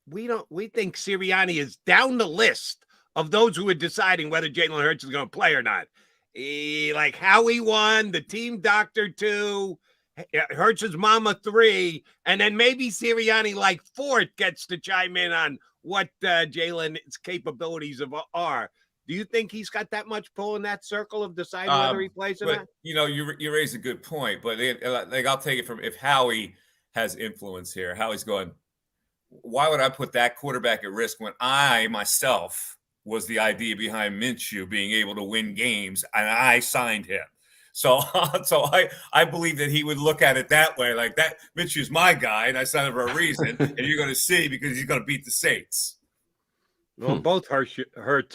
S3: We think Sirianni is down the list of those who are deciding whether Jalen Hurts is going to play or not. Like Howie 1, the team doctor 2, Hurts' mama 3, and then maybe Sirianni like 4th gets to chime in on what Jalen's capabilities are. Do you think he's got that much pull in that circle of deciding whether he plays or not?
S14: You know, you raise a good point, but like I'll take it from if Howie has influence here. Howie's going, why would I put that quarterback at risk when I myself was the idea behind Minshew being able to win games and I signed him? So I believe that he would look at it that way, like that Minshew's my guy and I signed him for a reason, and you're going to see because he's going to beat the Saints.
S3: Well, both Hurts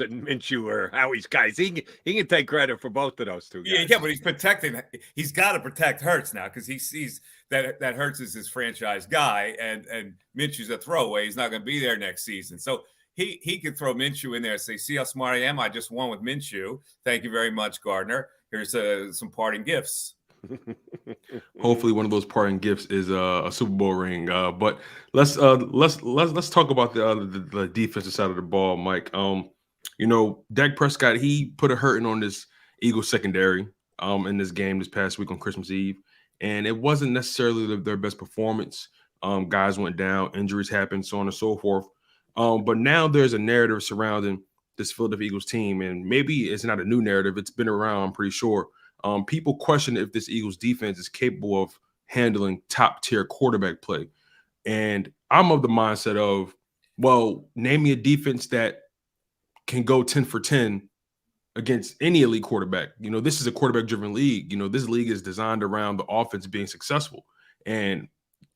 S3: and Minshew are Howie's guys. He can take credit for both of those two guys.
S14: Yeah, but he's protecting. He's got to protect Hurts now because he sees that Hurts is his franchise guy, and Minshew's a throwaway. He's not going to be there next season, so he could throw Minshew in there and say, "See how smart I am? I just won with Minshew. Thank you very much, Gardner. Here's some parting gifts."
S11: Hopefully, one of those parting gifts is a Super Bowl ring. But let's talk about the defensive side of the ball, Mike. You know, Dak Prescott, he put a hurting on this Eagles secondary in this game this past week on Christmas Eve, and it wasn't necessarily their best performance. Guys went down, injuries happened, so on and so forth. But now there's a narrative surrounding this Philadelphia Eagles team, and maybe it's not a new narrative. It's been around, I'm pretty sure. People question if this Eagles defense is capable of handling top-tier quarterback play. And I'm of the mindset of, well, name me a defense that can go 10 for 10 against any elite quarterback. You know, this is a quarterback-driven league. You know, this league is designed around the offense being successful. And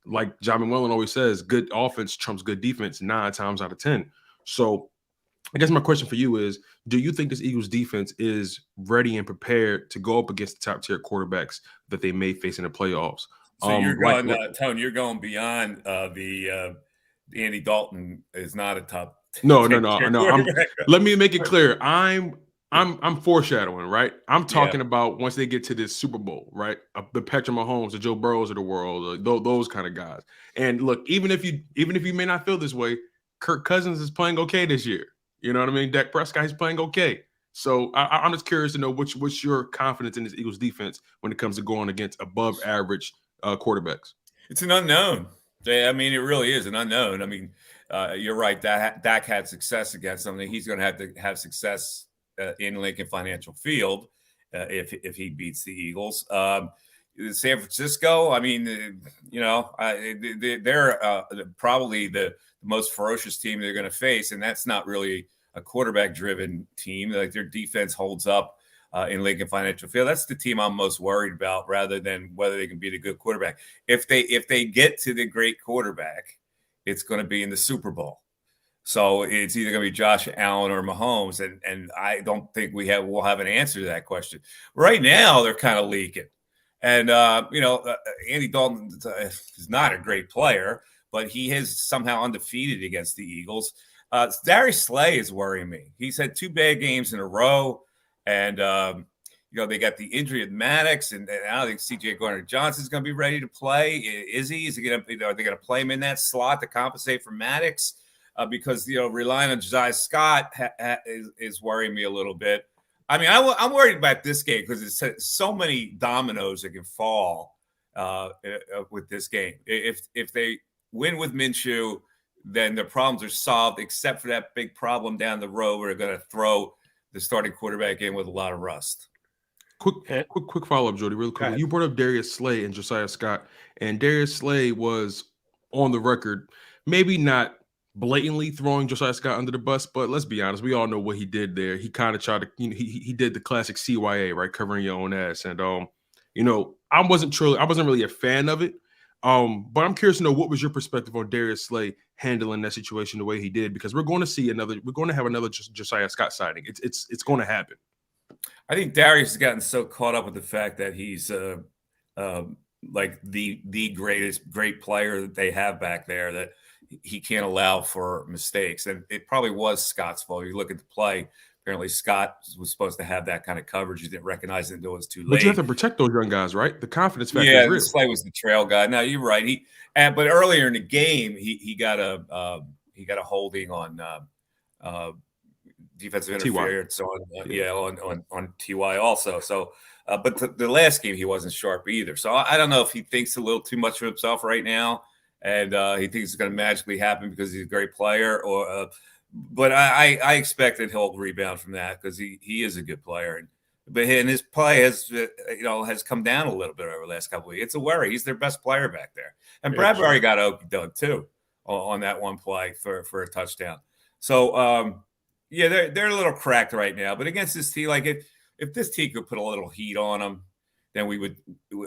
S11: like John McMullen always says, good offense trumps good defense 9 times out of 10. So I guess my question for you is, do you think this Eagles defense is ready and prepared to go up against the top-tier quarterbacks that they may face in the playoffs?
S14: So you're going, Tony, you're going beyond the Andy Dalton is not a top.
S11: No. Let me make it clear. I'm foreshadowing, right? I'm talking about once they get to this Super Bowl, right? The Patrick Mahomes, the Joe Burrows of the world, those kind of guys. And look, even if you may not feel this way, Kirk Cousins is playing okay this year. You know what I mean? Dak Prescott is playing okay. So I'm just curious to know what's your confidence in this Eagles defense when it comes to going against above average quarterbacks.
S14: It's an unknown. I mean, it really is an unknown. I mean, you're right. Dak had success against them. He's going to have success in Lincoln Financial Field if he beats the Eagles. San Francisco, I mean, you know, they're probably the most ferocious team they're going to face, and that's not really a quarterback-driven team. Like their defense holds up in Lincoln Financial Field. That's the team I'm most worried about, rather than whether they can beat a good quarterback. If they get to the great quarterback, it's going to be in the Super Bowl. So it's either going to be Josh Allen or Mahomes, and I don't think we'll have an answer to that question right now. They're kind of leaking, and Andy Dalton is not a great player, but he is somehow undefeated against the Eagles. Darius Slay is worrying me. He's had 2 bad games in a row, and they got the injury of Maddox, and I don't think C.J. Gardner-Johnson is going to be ready to play. Is he? Are they going to play him in that slot to compensate for Maddox? Because relying on Josiah Scott is worrying me a little bit. I mean, I'm worried about this game because it's so many dominoes that can fall with this game. If they win with Minshew, then the problems are solved, except for that big problem down the road where they're going to throw the starting quarterback in with a lot of rust.
S11: Quick follow-up, Jody, real quick. You brought up Darius Slay and Josiah Scott, and Darius Slay was on the record, maybe not blatantly throwing Josiah Scott under the bus, but let's be honest, we all know what he did there. He kind of tried to, he did the classic CYA, right, covering your own ass, and I wasn't really a fan of it. But I'm curious to know, what was your perspective on Darius Slay handling that situation the way he did? Because we're going to have another Josiah Scott sighting. It's going to happen.
S14: I think Darius has gotten so caught up with the fact that he's like the great player that they have back there, that he can't allow for mistakes. And it probably was Scott's fault. You look at the play. Apparently, Scott was supposed to have that kind of coverage. You didn't recognize it until it was too late.
S11: But you have to protect those young guys, right? The confidence factor.
S14: Yeah,
S11: is real.
S14: Slay was the trail guy. No, you're right. But earlier in the game, he got a holding on defensive interference on TY also. So, but the last game he wasn't sharp either. So I don't know if he thinks a little too much of himself right now, and he thinks it's going to magically happen because he's a great player, or. But I expect that he'll rebound from that, because he is a good player, and his play has come down a little bit over the last couple of weeks. It's a worry. He's their best player back there, and Bradbury got okey doke too on that one play for a touchdown. So they're a little cracked right now. But against this team, like if this team could put a little heat on them, then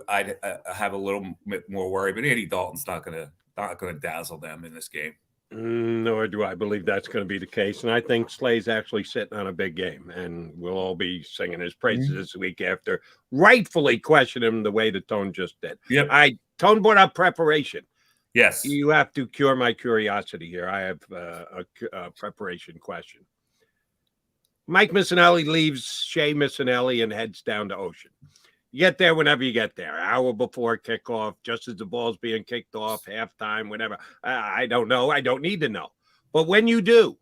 S14: I'd have a little bit more worry. But Andy Dalton's not gonna dazzle them in this game.
S3: Nor do I believe that's going to be the case. And I think Slay's actually sitting on a big game, and we'll all be singing his praises this week after rightfully questioning him the way that Tone just did.
S14: Yep.
S3: Tone brought up preparation.
S14: Yes.
S3: You have to cure my curiosity here. I have a preparation question. Mike Missinelli leaves Shea Missinelli and heads down to Ocean. You get there whenever you get there, an hour before kickoff, just as the ball's being kicked off, halftime, whatever. I don't know. I don't need to know. But when you do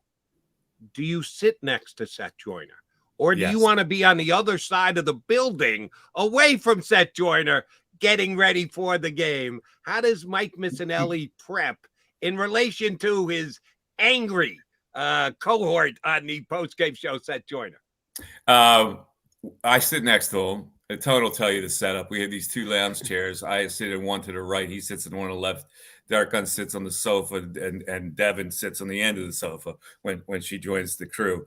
S3: you sit next to Seth Joyner? Or do you want to be on the other side of the building, away from Seth Joyner, getting ready for the game? How does Mike Missinelli prep in relation to his angry cohort on the post-game show, Seth Joyner?
S14: I sit next to him. Tone will tell you the setup. We have these two lounge chairs. I sit in one to the right. He sits in one on the left. Derek Gunn sits on the sofa, and Devin sits on the end of the sofa when she joins the crew.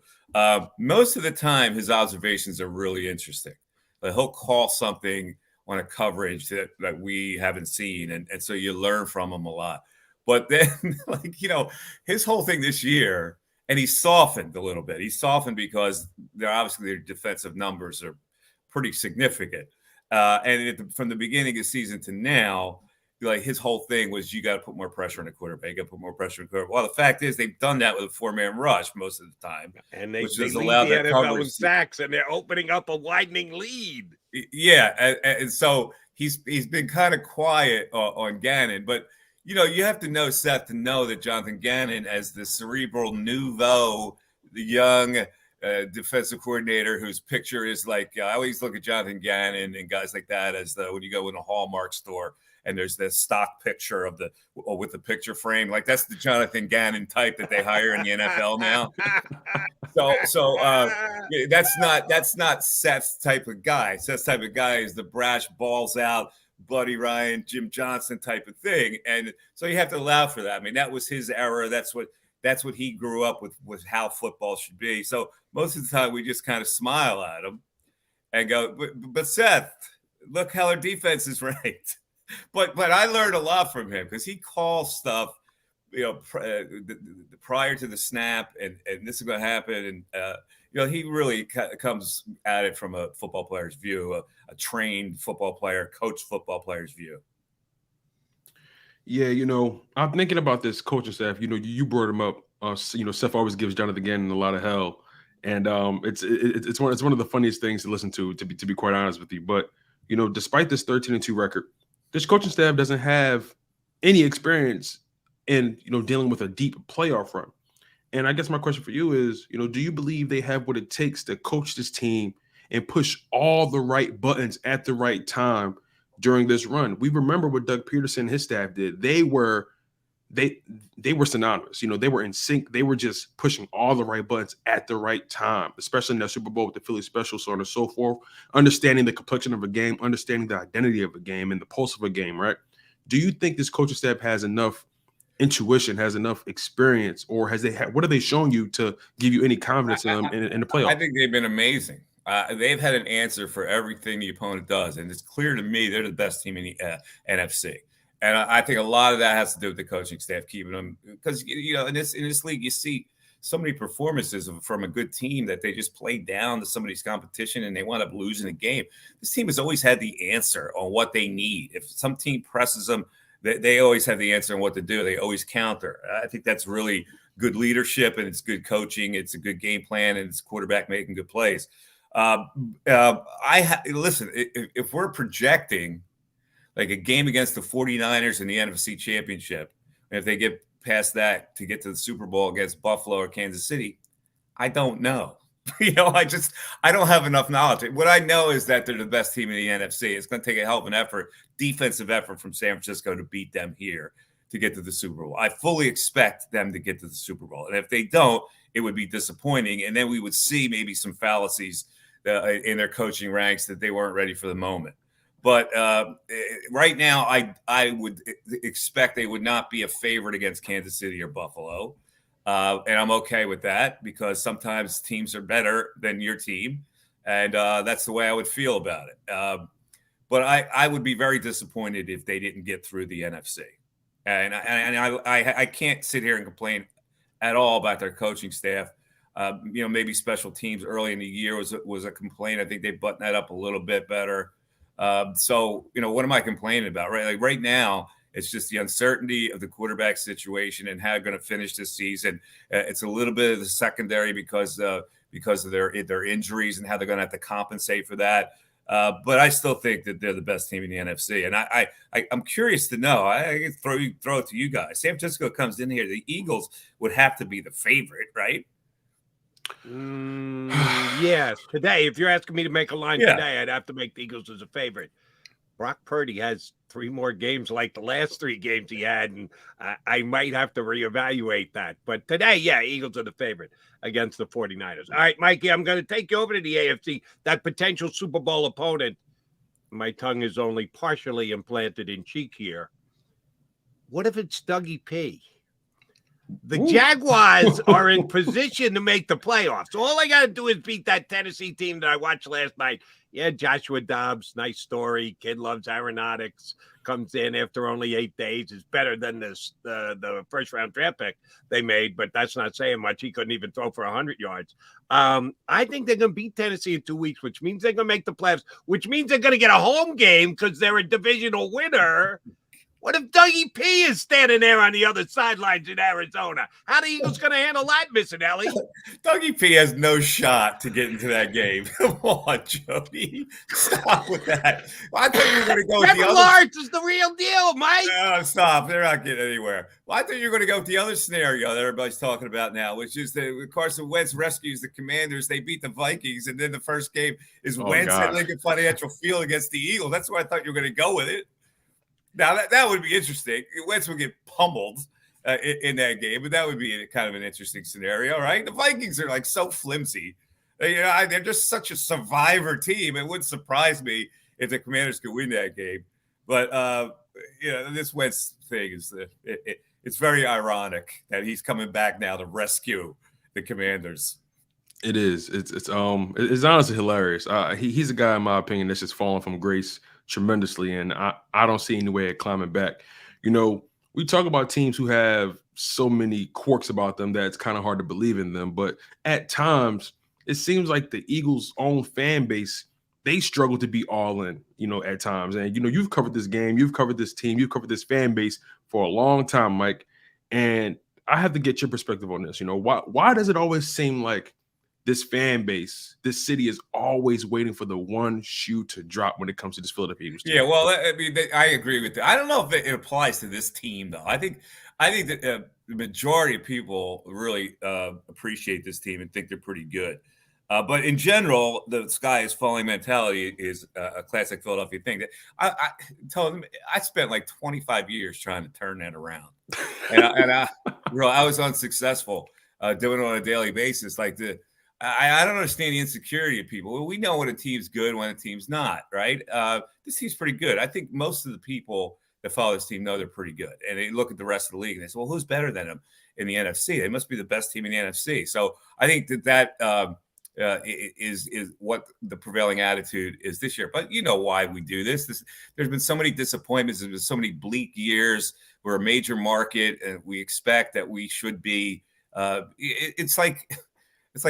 S14: Most of the time, his observations are really interesting. Like, he'll call something on a coverage that we haven't seen, and so you learn from him a lot. But then, his whole thing this year, and he softened a little bit. He softened because their defensive numbers are pretty significant. From the beginning of the season to now, like, his whole thing was, you got to put more pressure on the quarterback. You got to put more pressure on the quarterback. Well, the fact is, they've done that with a four-man rush most of the time,
S3: and they
S14: lead
S3: the NFL in sacks, and they're opening up a widening lead.
S14: Yeah, and so he's been kind of quiet on Gannon, but you have to know Seth to know that Jonathan Gannon, as the cerebral nouveau, the young defensive coordinator whose picture is like, I always look at Jonathan Gannon and guys like that as when you go in a Hallmark store and there's this stock picture with the picture frame, like that's the Jonathan Gannon type that they hire in the NFL now. So that's not Seth's type of guy. Seth's type of guy is the brash, balls out, Buddy Ryan, Jim Johnson type of thing, and so you have to allow for that. I mean, that was his era. That's what he grew up with how football should be. So most of the time we just kind of smile at him and go, but Seth, look how our defense is ranked. But I learned a lot from him, because he calls stuff, prior to the snap, and this is going to happen. And, he really comes at it from a football player's view, a trained football player, coach football player's view.
S11: Yeah, I'm thinking about this coaching staff. You brought him up. Seth always gives Jonathan Gannon a lot of hell, and it's one of the funniest things to listen to be quite honest with you. But despite this 13-2 record, this coaching staff doesn't have any experience in dealing with a deep playoff run. And I guess my question for you is, do you believe they have what it takes to coach this team and push all the right buttons at the right time during this run? We remember what Doug Peterson and his staff did. They were synonymous. They were in sync. They were just pushing all the right buttons at the right time, especially in that Super Bowl with the Philly Special, so on and so forth, understanding the complexion of a game, understanding the identity of a game and the pulse of a game, right? Do you think this coaching staff has enough intuition, has enough experience, or what are they showing you to give you any confidence in them in the playoffs?
S14: I think they've been amazing. They've had an answer for everything the opponent does, and it's clear to me they're the best team in the NFC. And I think a lot of that has to do with the coaching staff keeping them, because in this league you see so many performances from a good team that they just play down to somebody's competition and they wind up losing a game. This team has always had the answer on what they need. If some team presses them, they always have the answer on what to do. They always counter. I think that's really good leadership, and it's good coaching. It's a good game plan, and it's quarterback making good plays. Listen, if we're projecting like a game against the 49ers in the NFC Championship, and if they get past that to get to the Super Bowl against Buffalo or Kansas City, I don't know. I don't have enough knowledge. What I know is that they're the best team in the NFC. It's going to take a hell of an effort, defensive effort from San Francisco to beat them here to get to the Super Bowl. I fully expect them to get to the Super Bowl. And if they don't, it would be disappointing. And then we would see maybe some fallacies in their coaching ranks that they weren't ready for the moment. But right now, I would expect they would not be a favorite against Kansas City or Buffalo. And I'm okay with that, because sometimes teams are better than your team. And that's the way I would feel about it. But I would be very disappointed if they didn't get through the NFC. And I can't sit here and complain at all about their coaching staff. Maybe special teams early in the year was a complaint. I think they buttoned that up a little bit better. So what am I complaining about, right? Like right now, it's just the uncertainty of the quarterback situation and how they're going to finish this season. It's a little bit of the secondary because of their injuries and how they're going to have to compensate for that. But I still think that they're the best team in the NFC. And I'm curious to know, I can throw it to you guys. San Francisco comes in here. The Eagles would have to be the favorite, right?
S3: Yes. Today, if you're asking me to make a line today, I'd have to make the Eagles as a favorite. Brock Purdy has 3 more games like the last 3 games he had, and I might have to reevaluate that. But today, Eagles are the favorite against the 49ers. All right, Mikey, I'm going to take you over to the AFC, that potential Super Bowl opponent. My tongue is only partially implanted in cheek here. What if it's Dougie P? The Jaguars are in position to make the playoffs. All I got to do is beat that Tennessee team that I watched last night. Yeah, Joshua Dobbs, nice story. Kid loves aeronautics. Comes in after only 8 days. Is better than the first-round draft pick they made, but that's not saying much. He couldn't even throw for 100 yards. I think they're going to beat Tennessee in 2 weeks, which means they're going to make the playoffs, which means they're going to get a home game because they're a divisional winner. What if Dougie P is standing there on the other sidelines in Arizona? How the Eagles going to handle that, Mr. Ellie?
S14: Dougie P has no shot to get into that game. Come on, Jody. Stop with that. Well, I thought you were going to go with the other.
S3: Lawrence is the real deal, Mike.
S14: No, stop. They're not getting anywhere. Well, I thought you were going to go with the other scenario that everybody's talking about now, which is that Carson Wentz rescues the Commanders. They beat the Vikings, and then the first game is Wentz at Lincoln Financial Field against the Eagles. That's where I thought you were going to go with it. Now, that would be interesting. Wentz would get pummeled in that game, but that would be kind of an interesting scenario, right? The Vikings are like so flimsy. They're just such a survivor team. It wouldn't surprise me if the Commanders could win that game. But, this Wentz thing is it's very ironic that he's coming back now to rescue the Commanders.
S11: It is. It's honestly hilarious. He's a guy, in my opinion, that's just fallen from grace tremendously, and I don't see any way of climbing back. We talk about teams who have so many quirks about them that it's kind of hard to believe in them, but at times it seems like the Eagles' own fan base, they struggle to be all in, at times. And you've covered this game, you've covered this team, you've covered this fan base for a long time, Mike, and I have to get your perspective on this. Why does it always seem like this fan base, this city is always waiting for the one shoe to drop when it comes to this Philadelphia Eagles team?
S14: Yeah, well, I agree with that. I don't know if it applies to this team, though. I think that the majority of people really appreciate this team and think they're pretty good. But in general, the sky is falling mentality is a classic Philadelphia thing. That I told them I spent like 25 years trying to turn that around, and I was unsuccessful doing it on a daily basis. I don't understand the insecurity of people. We know when a team's good, when a team's not, right? This team's pretty good. I think most of the people that follow this team know they're pretty good. And they look at the rest of the league and they say, well, who's better than them in the NFC? They must be the best team in the NFC. So I think that is what the prevailing attitude is this year. But you know why we do this. There's been so many disappointments. There's been so many bleak years. We're a major market, and we expect that we should be. It's like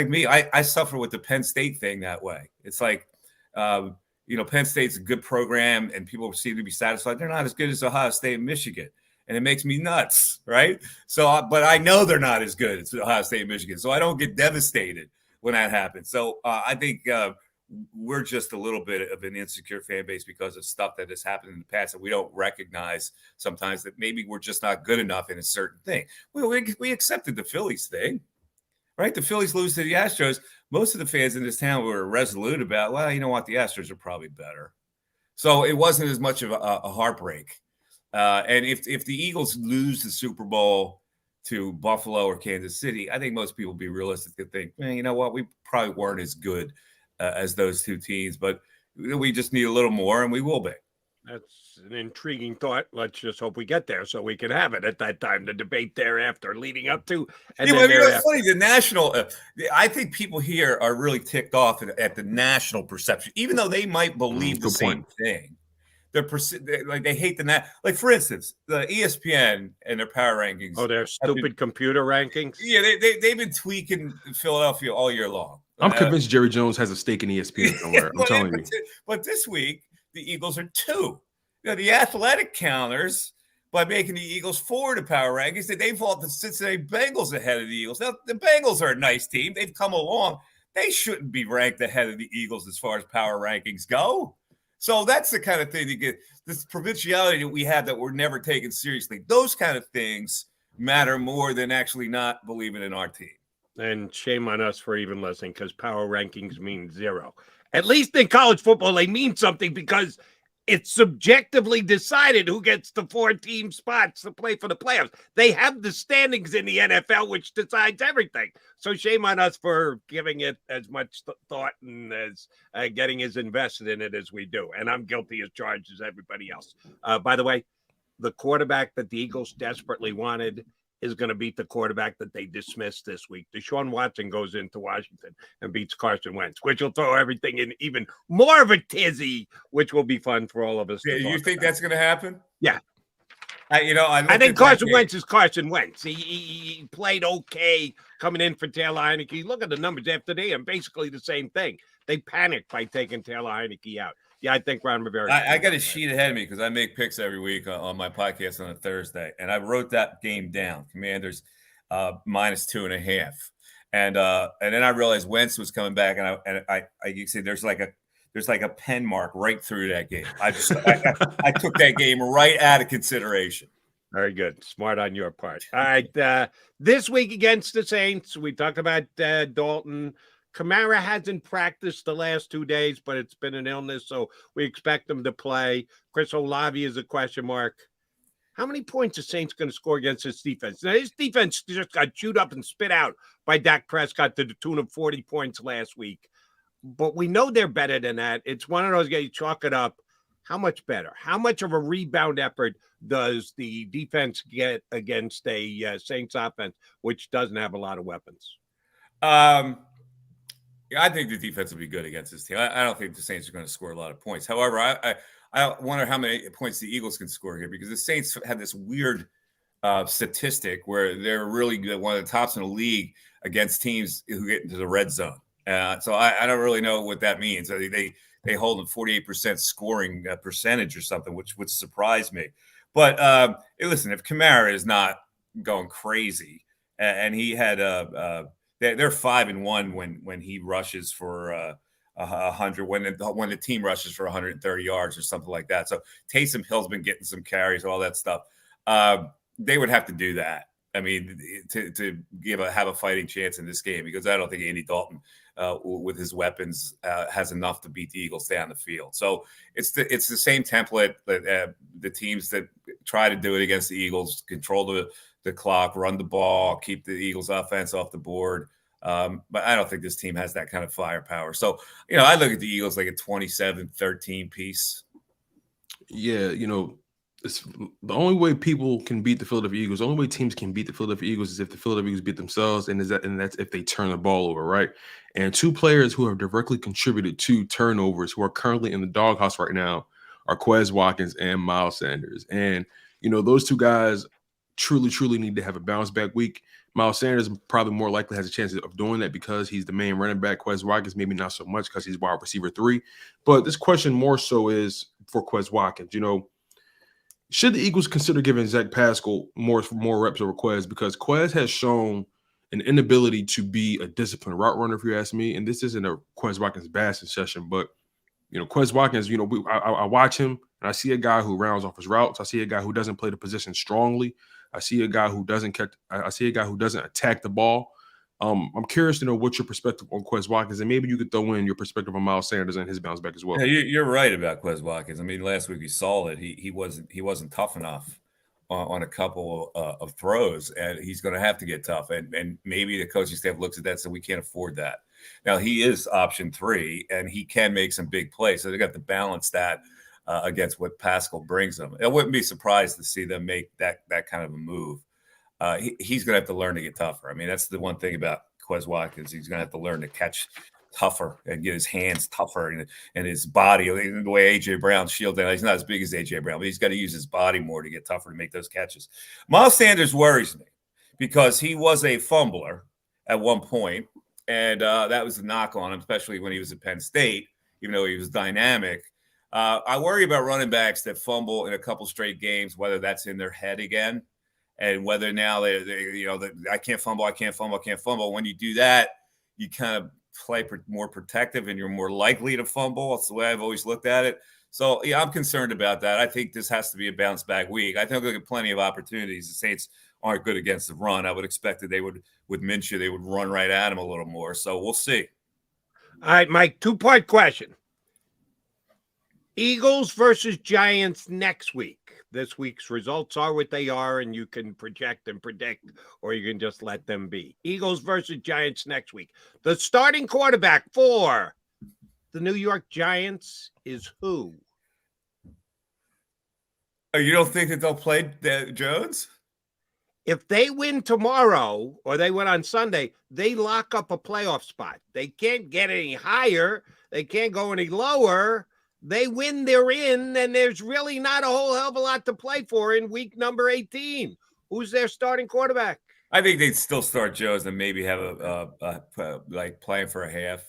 S14: me. I suffer with the Penn State thing that way. It's like, Penn State's a good program, and people seem to be satisfied. They're not as good as Ohio State and Michigan, and it makes me nuts, right? So, but I know they're not as good as Ohio State and Michigan, so I don't get devastated when that happens. So I think we're just a little bit of an insecure fan base because of stuff that has happened in the past, and we don't recognize sometimes that maybe we're just not good enough in a certain thing. We accepted the Phillies thing, right? The Phillies lose to the Astros. Most of the fans in this town were resolute about, well, you know what? The Astros are probably better. So it wasn't as much of a heartbreak. And if the Eagles lose the Super Bowl to Buffalo or Kansas City, I think most people will be realistic to think, man, you know what? We probably weren't as good as those two teams, but we just need a little more, and we will be.
S3: That's an intriguing thought. Let's just hope we get there so we can have it at that time, the debate thereafter leading up to. And
S14: yeah,
S3: then
S14: it's funny, the national, I think people here are really ticked off at the national perception, even though they might believe the same thing. They hate the like, for instance, the ESPN and their power rankings.
S3: Oh, their stupid computer rankings.
S14: Yeah, they've been tweaking Philadelphia all year long.
S11: I'm convinced Jerry Jones has a stake in ESPN somewhere. I'm telling you.
S14: But this week, the Eagles are 2. The athletic counters, by making the Eagles 4 to power rankings, they vault the Cincinnati Bengals ahead of the Eagles. Now, the Bengals are a nice team. They've come along. They shouldn't be ranked ahead of the Eagles as far as power rankings go. So that's the kind of thing to get this provinciality that we have that we're never taken seriously. Those kind of things matter more than actually not believing in our team.
S3: And shame on us for even listening, because power rankings mean 0. At least in college football, they mean something because it's subjectively decided who gets the 4-team spots to play for the playoffs. They have the standings in the NFL, which decides everything. So shame on us for giving it as much thought and as getting as invested in it as we do. And I'm guilty as charged as everybody else. By the way, the quarterback that the Eagles desperately wanted is going to beat the quarterback that they dismissed this week. Deshaun Watson goes into Washington and beats Carson Wentz, which will throw everything in even more of a tizzy, which will be fun for all of us.
S14: Yeah, you think that's going to happen?
S3: Yeah.
S14: I
S3: think Carson Wentz is Carson Wentz. He played okay coming in for Taylor Heineke. Look at the numbers after they and basically the same thing. They panicked by taking Taylor Heineke out. Yeah, I think Ron Rivera. I
S14: got a sheet ahead of me because I make picks every week on my podcast on a Thursday, and I wrote that game down. Commanders -2.5, and then I realized Wentz was coming back, and I you see there's like a pen mark right through that game. I took that game right out of consideration.
S3: Very good, smart on your part. All right, this week against the Saints, we talked about Dalton. Kamara hasn't practiced the last 2 days, but it's been an illness, so we expect him to play. Chris Olave is a question mark. How many points are Saints going to score against this defense? Now, his defense just got chewed up and spit out by Dak Prescott to the tune of 40 points last week. But we know they're better than that. It's one of those guys, you chalk it up. How much better? How much of a rebound effort does the defense get against a Saints offense, which doesn't have a lot of weapons?
S14: I think the defense will be good against this team. I don't think the Saints are going to score a lot of points. However, I wonder how many points the Eagles can score here, because the Saints had this weird statistic where they're really good, one of the tops in the league against teams who get into the red zone. So I don't really know what that means. They hold a 48% scoring percentage or something, which would surprise me. But listen, if Kamara is not going crazy, and he had they're 5-1 when he rushes for 100, when the team rushes for 130 yards or something like that. So Taysom Hill's been getting some carries, all that stuff. They would have to do that. I mean, to have a fighting chance in this game, because I don't think Andy Dalton, with his weapons, has enough to beat the Eagles down the field. So it's the same template that the teams that try to do it against the Eagles: control the clock, run the ball, keep the Eagles offense off the board. But I don't think this team has that kind of firepower. So, I look at the Eagles like a 27-13 piece.
S11: Yeah, the only way people can beat the Philadelphia Eagles, the only way teams can beat the Philadelphia Eagles is if the Philadelphia Eagles beat themselves, and that's if they turn the ball over, right? And two players who have directly contributed to turnovers who are currently in the doghouse right now are Quez Watkins and Miles Sanders. And, those two guys truly need to have a bounce back week. Miles Sanders probably more likely has a chance of doing that because he's the main running back. Quez Watkins maybe not so much because he's wide receiver 3. But this question more so is for Quez Watkins. Should the Eagles consider giving Zach Pascal more reps over Quez? Because Quez has shown an inability to be a disciplined route runner, if you ask me. And this isn't a Quez Watkins bashing session, but Quez Watkins, I watch him and I see a guy who rounds off his routes. I see a guy who doesn't play the position strongly. I see a guy who doesn't attack the ball. I'm curious to know what your perspective on Quez Watkins, and maybe you could throw in your perspective on Miles Sanders and his bounce back as well.
S14: Yeah, you're right about Quez Watkins. I mean, last week we saw that he wasn't tough enough on a couple of throws, and he's going to have to get tough. And maybe the coaching staff looks at that, so we can't afford that. Now he is option 3, and he can make some big plays. So they got to balance that against what Pascal brings them. I wouldn't be surprised to see them make that kind of a move. He's going to have to learn to get tougher. I mean, that's the one thing about Quez Watkins. He's going to have to learn to catch tougher and get his hands tougher and his body. The way A.J. Brown shielded, he's not as big as A.J. Brown, but he's got to use his body more to get tougher to make those catches. Miles Sanders worries me because he was a fumbler at one point, and that was a knock on him, especially when he was at Penn State, even though he was dynamic. I worry about running backs that fumble in a couple straight games, whether that's in their head again. And whether now they I can't fumble. When you do that, you kind of play more protective and you're more likely to fumble. That's the way I've always looked at it. So, yeah, I'm concerned about that. I think this has to be a bounce back week. I think they'll get plenty of opportunities. The Saints aren't good against the run. I would expect that they would, with Minshew, they would run right at him a little more. So we'll see.
S3: All right, Mike, 2-part question. Eagles versus Giants next week. This week's results are what they are, and you can project and predict, or you can just let them be. Eagles versus Giants next week. The starting quarterback for the New York Giants is who?
S14: Oh, you don't think that they'll play Jones?
S3: If they win tomorrow or they win on Sunday, they lock up a playoff spot. They can't get any higher. They can't go any lower. They win, they're in, and there's really not a whole hell of a lot to play for in week number 18. Who's their starting quarterback?
S14: I think they'd still start Jones and maybe have a like playing for a half.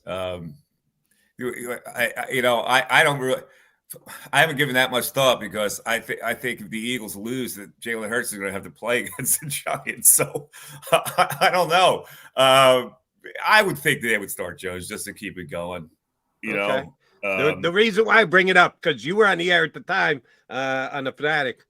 S14: I don't really. I haven't given that much thought because I think if the Eagles lose, that Jalen Hurts is going to have to play against the Giants. So I don't know. I would think they would start Jones just to keep it going. You know.
S3: The reason why I bring it up, because you were on the air at the time on the Fanatic.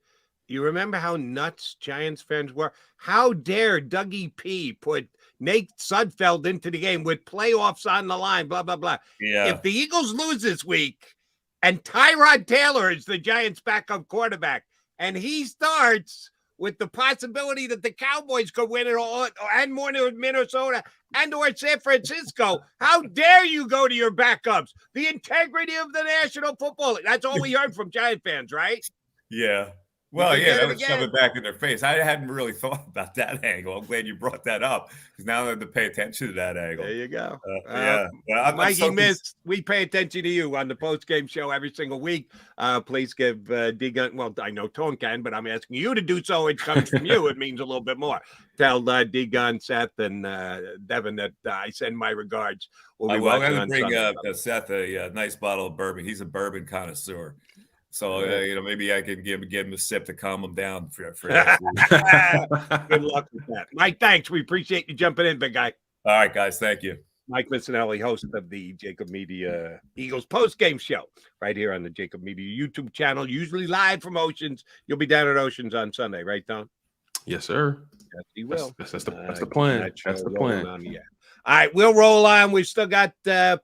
S3: You remember how nuts Giants fans were? How dare Dougie P put Nate Sudfeld into the game with playoffs on the line, blah, blah, blah.
S14: Yeah.
S3: If the Eagles lose this week and Tyrod Taylor is the Giants' backup quarterback and he starts with the possibility that the Cowboys could win it all and more than Minnesota and or San Francisco, how dare you go to your backups? The integrity of the National Football League. That's all we heard from Giant fans, right?
S14: Yeah. Well, yeah, that would shove it back in their face. I hadn't really thought about that angle. I'm glad you brought that up because now I have to pay attention to that angle.
S3: There you go.
S14: Mikey
S3: missed. We pay attention to you on the post-game show every single week. Please give D-Gun. Well, I know Tone can, but I'm asking you to do so. It comes from you. It means a little bit more. Tell D-Gun, Seth, and Devin that I send my regards.
S14: I'm going to bring Seth a nice bottle of bourbon. He's a bourbon connoisseur. So, maybe I can give him a sip to calm him down for
S3: Good luck with that. Mike, thanks. We appreciate you jumping in, big guy.
S14: All right, guys. Thank you.
S3: Mike Missinelli, host of the JAKIB Media Eagles post-game show right here on the JAKIB Media YouTube channel, usually live from Oceans. You'll be down at Oceans on Sunday, right, Tom?
S11: Yes, sir.
S3: Yes, he will.
S11: That's the plan. That's the plan.
S3: All right, we'll roll on. We've still got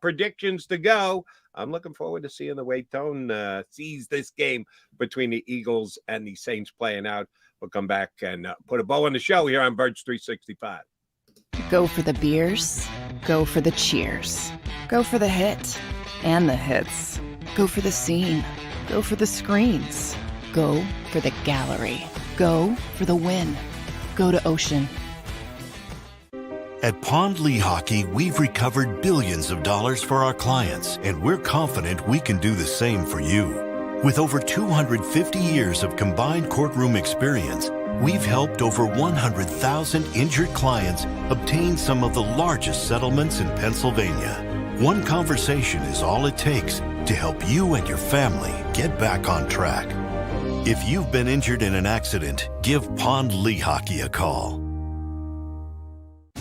S3: predictions to go. I'm looking forward to seeing the way Tone sees this game between the Eagles and the Saints playing out. We'll come back and put a bow on the show here on Birds 365.
S5: Go for the beers. Go for the cheers. Go for the hit and the hits. Go for the scene. Go for the screens. Go for the gallery. Go for the win. Go to Ocean.
S6: At Pond Lehocky, we've recovered billions of dollars for our clients, and we're confident we can do the same for you. With over 250 years of combined courtroom experience, we've helped over 100,000 injured clients obtain some of the largest settlements in Pennsylvania. One conversation is all it takes to help you and your family get back on track. If you've been injured in an accident, give Pond Lehocky a call.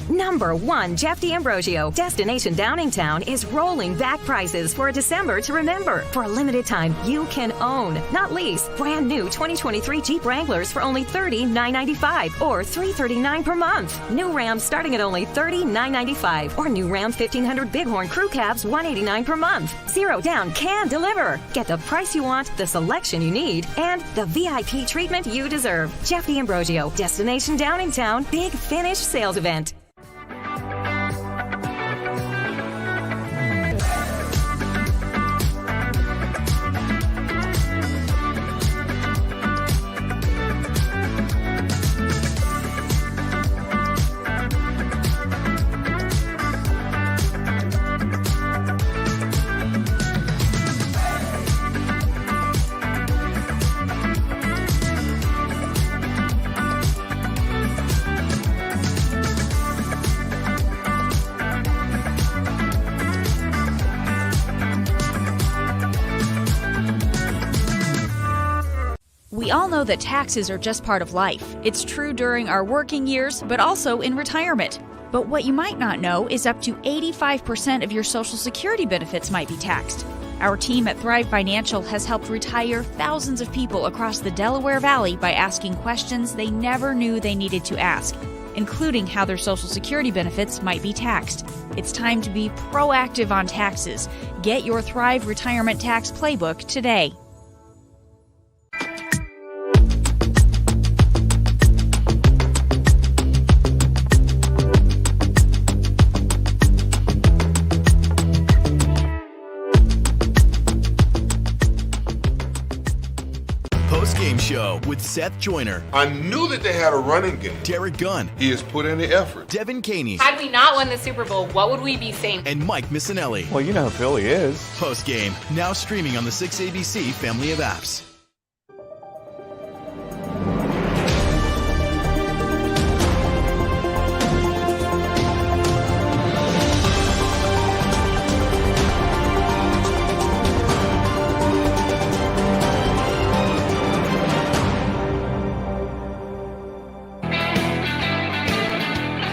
S7: Number 1, Jeff D'Ambrosio. Destination Downingtown is rolling back prices for a December to remember. For a limited time, you can own, not lease, brand new 2023 Jeep Wranglers for only $30,995 or $339 per month. New Rams starting at only $30,995 or new Ram 1500 Bighorn Crew Cabs $189 per month. Zero down can deliver. Get the price you want, the selection you need, and the VIP treatment you deserve. Jeff D'Ambrosio, Destination Downingtown, Big Finish Sales Event.
S8: We all know that taxes are just part of life. It's true during our working years, but also in retirement. But what you might not know is up to 85% of your Social Security benefits might be taxed. Our team at Thrive Financial has helped retire thousands of people across the Delaware Valley by asking questions they never knew they needed to ask, including how their Social Security benefits might be taxed. It's time to be proactive on taxes. Get your Thrive Retirement Tax Playbook today.
S9: Post-game show with Seth Joyner.
S2: I knew that they had a running game.
S9: Derek Gunn.
S2: He has put in the effort.
S9: Devin Caney.
S10: Had we not won the Super Bowl, what would we be saying?
S9: And Mike Missinelli.
S13: Well, you know who Philly is.
S9: Post-game, now streaming on the 6ABC family of apps.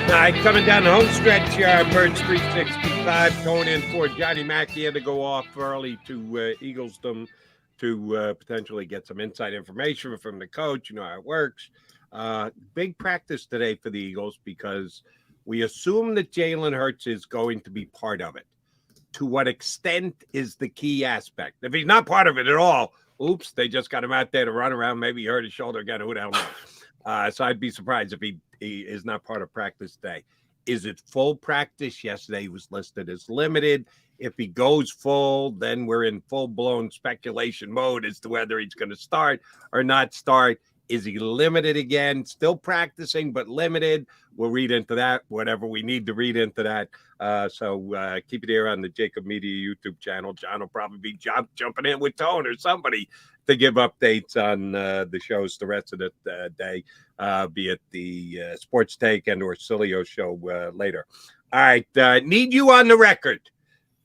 S3: All right, coming down the home stretch here on Birds 365, going in for Johnny Mackey. Had to go off early to Eaglesdom to potentially get some inside information from the coach. You know how it works. Big practice today for the Eagles because we assume that Jalen Hurts is going to be part of it. To what extent is the key aspect? If he's not part of it at all, oops, they just got him out there to run around. Maybe he hurt his shoulder again. Who the hell knows? So I'd be surprised if he is not part of practice today. Is it full practice? Yesterday he was listed as limited. If he goes full, then we're in full-blown speculation mode as to whether he's going to start or not start. Is he limited again? Still practicing, but limited. We'll read into that, whatever we need to read into that. So keep it here on the JAKIB Media YouTube channel. John will probably be jumping in with Tone or somebody to give updates on the shows the rest of the day, be it the Sports Take and or Cilio show later. All right, need you on the record,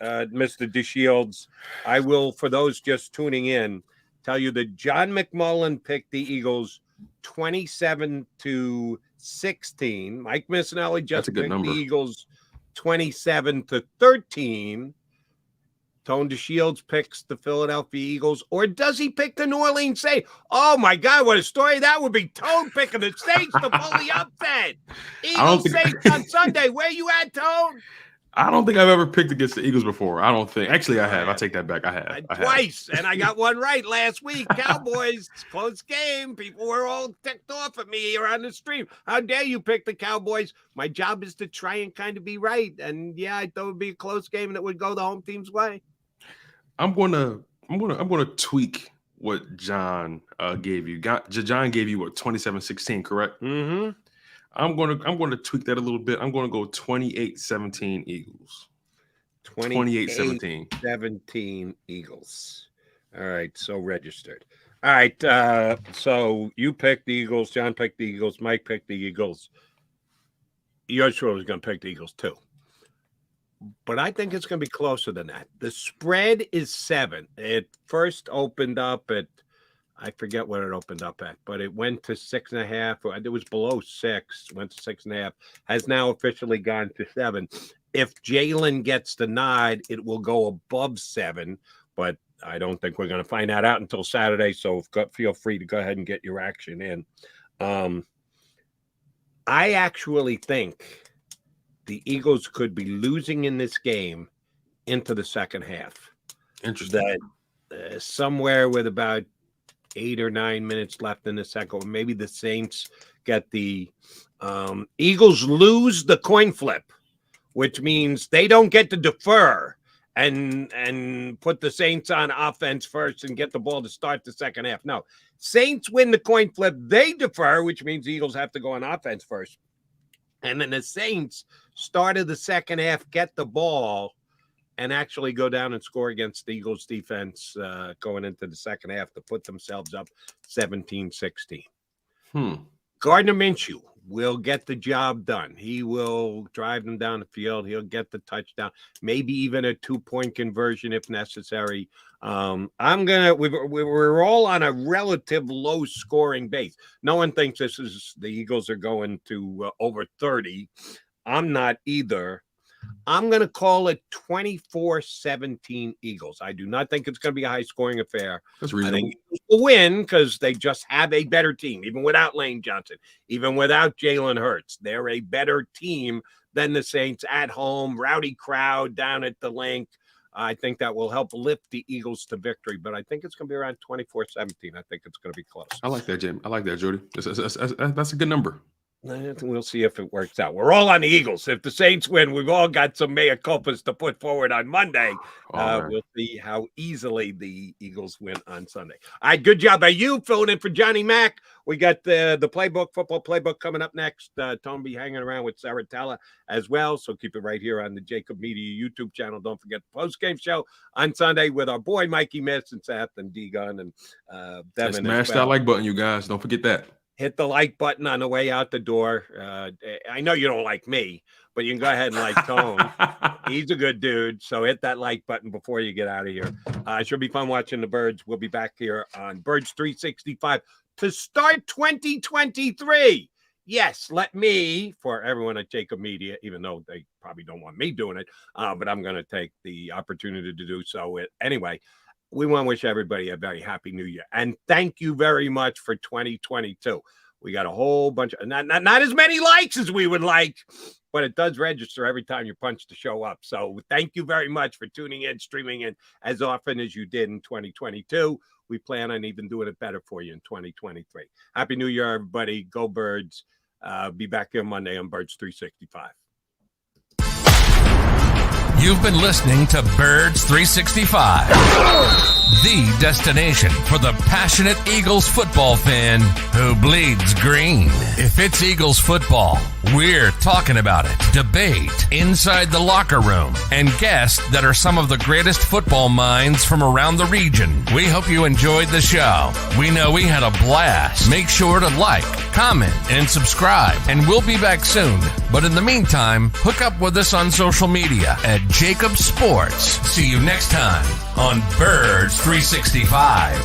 S3: Mr. DeShields. I will, for those just tuning in, tell you that John McMullen picked the Eagles 27-16. Mike Missinelli just picked the Eagles 27-13. Tone DeShields picks the Philadelphia Eagles, or does he pick the New Orleans Saints? Oh my God, what a story that would be! Tone picking the Saints to pull the upset. Eagles Saints on Sunday. Where you at, Tone?
S11: I don't think I've ever picked against the Eagles before. I don't think. Actually, I have. I take that back. I have.
S3: Twice, and I got one right last week. Cowboys, close game. People were all ticked off at me here on the stream. How dare you pick the Cowboys? My job is to try and kind of be right. And yeah, I thought it would be a close game and it would go the home team's way.
S11: I'm gonna tweak what John gave you. John gave you what, 27-16, correct?
S3: Mm-hmm.
S11: I'm gonna tweak that a little bit. I'm gonna go 28-17 Eagles. 28-17.
S3: 17 Eagles. All right, so registered. All right, so you picked the Eagles, John picked the Eagles, Mike picked the Eagles. Yours sure was going to pick the Eagles too. But I think it's going to be closer than that. The spread is 7. It first opened up at, I forget what it opened up at, but it went to 6.5. It was below 6, went to 6.5, has now officially gone to 7. If Jalen gets the nod, it will go above 7, but I don't think we're going to find that out until Saturday, so feel free to go ahead and get your action in. I actually think the Eagles could be losing in this game into the second half.
S11: Interesting.
S3: That somewhere with about 8 or 9 minutes left in the second, or maybe the Saints get the Eagles lose the coin flip, which means they don't get to defer and put the Saints on offense first and get the ball to start the second half. No, Saints win the coin flip. They defer, which means the Eagles have to go on offense first. And then the Saints started the second half, get the ball, and actually go down and score against the Eagles defense going into the second half to put themselves up 17-16. Gardner Minshew will get the job done. He will drive them down the field. He'll get the touchdown, maybe even a 2-point conversion if necessary. We're all on a relative low scoring base. No one thinks the Eagles are going to over 30. I'm not either. I'm going to call it 24-17 Eagles. I do not think it's going to be a high-scoring affair.
S11: That's reasonable.
S3: I think Eagles will win because they just have a better team, even without Lane Johnson, even without Jalen Hurts. They're a better team than the Saints at home, rowdy crowd down at the link. I think that will help lift the Eagles to victory, but I think it's going to be around 24-17. I think it's going to be close.
S11: I like that, Jim. I like that, Jody. That's a good number.
S3: We'll see if it works out. We're all on the Eagles. If the Saints win, we've all got some mea culpas to put forward on Monday. We'll see how easily the Eagles win on Sunday. All right, good job by you filling in for Johnny Mack. We got the football playbook coming up next. Tone will be hanging around with Saratella as well, so keep it right here on the JAKIB Media YouTube channel. Don't forget the post-game show on Sunday with our boy Mikey Mitz and Seth and D-Gun and Devin.
S11: Smash that like button, you guys. Don't forget that.
S3: Hit the like button on the way out the door. I know you don't like me, but you can go ahead and like Tone. He's a good dude. So hit that like button before you get out of here. It should be fun watching the Birds. We'll be back here on Birds 365 to start 2023. Yes, let me, for everyone at JAKIB Media, even though they probably don't want me doing it, but I'm going to take the opportunity to do so. Anyway, we want to wish everybody a very happy new year. And thank you very much for 2022. We got a whole bunch of, not as many likes as we would like, but it does register every time you punch the show up. So thank you very much for tuning in, streaming in as often as you did in 2022. We plan on even doing it better for you in 2023. Happy New Year, everybody. Go Birds. Be back here Monday on Birds 365.
S1: You've been listening to Birds 365, the destination for the passionate Eagles football fan who bleeds green. If it's Eagles football, we're talking about it. Debate, inside the locker room, and guests that are some of the greatest football minds from around the region. We hope you enjoyed the show. We know we had a blast. Make sure to like, comment, and subscribe, and we'll be back soon. But in the meantime, hook up with us on social media at JAKIB Sports. See you next time on Birds 365.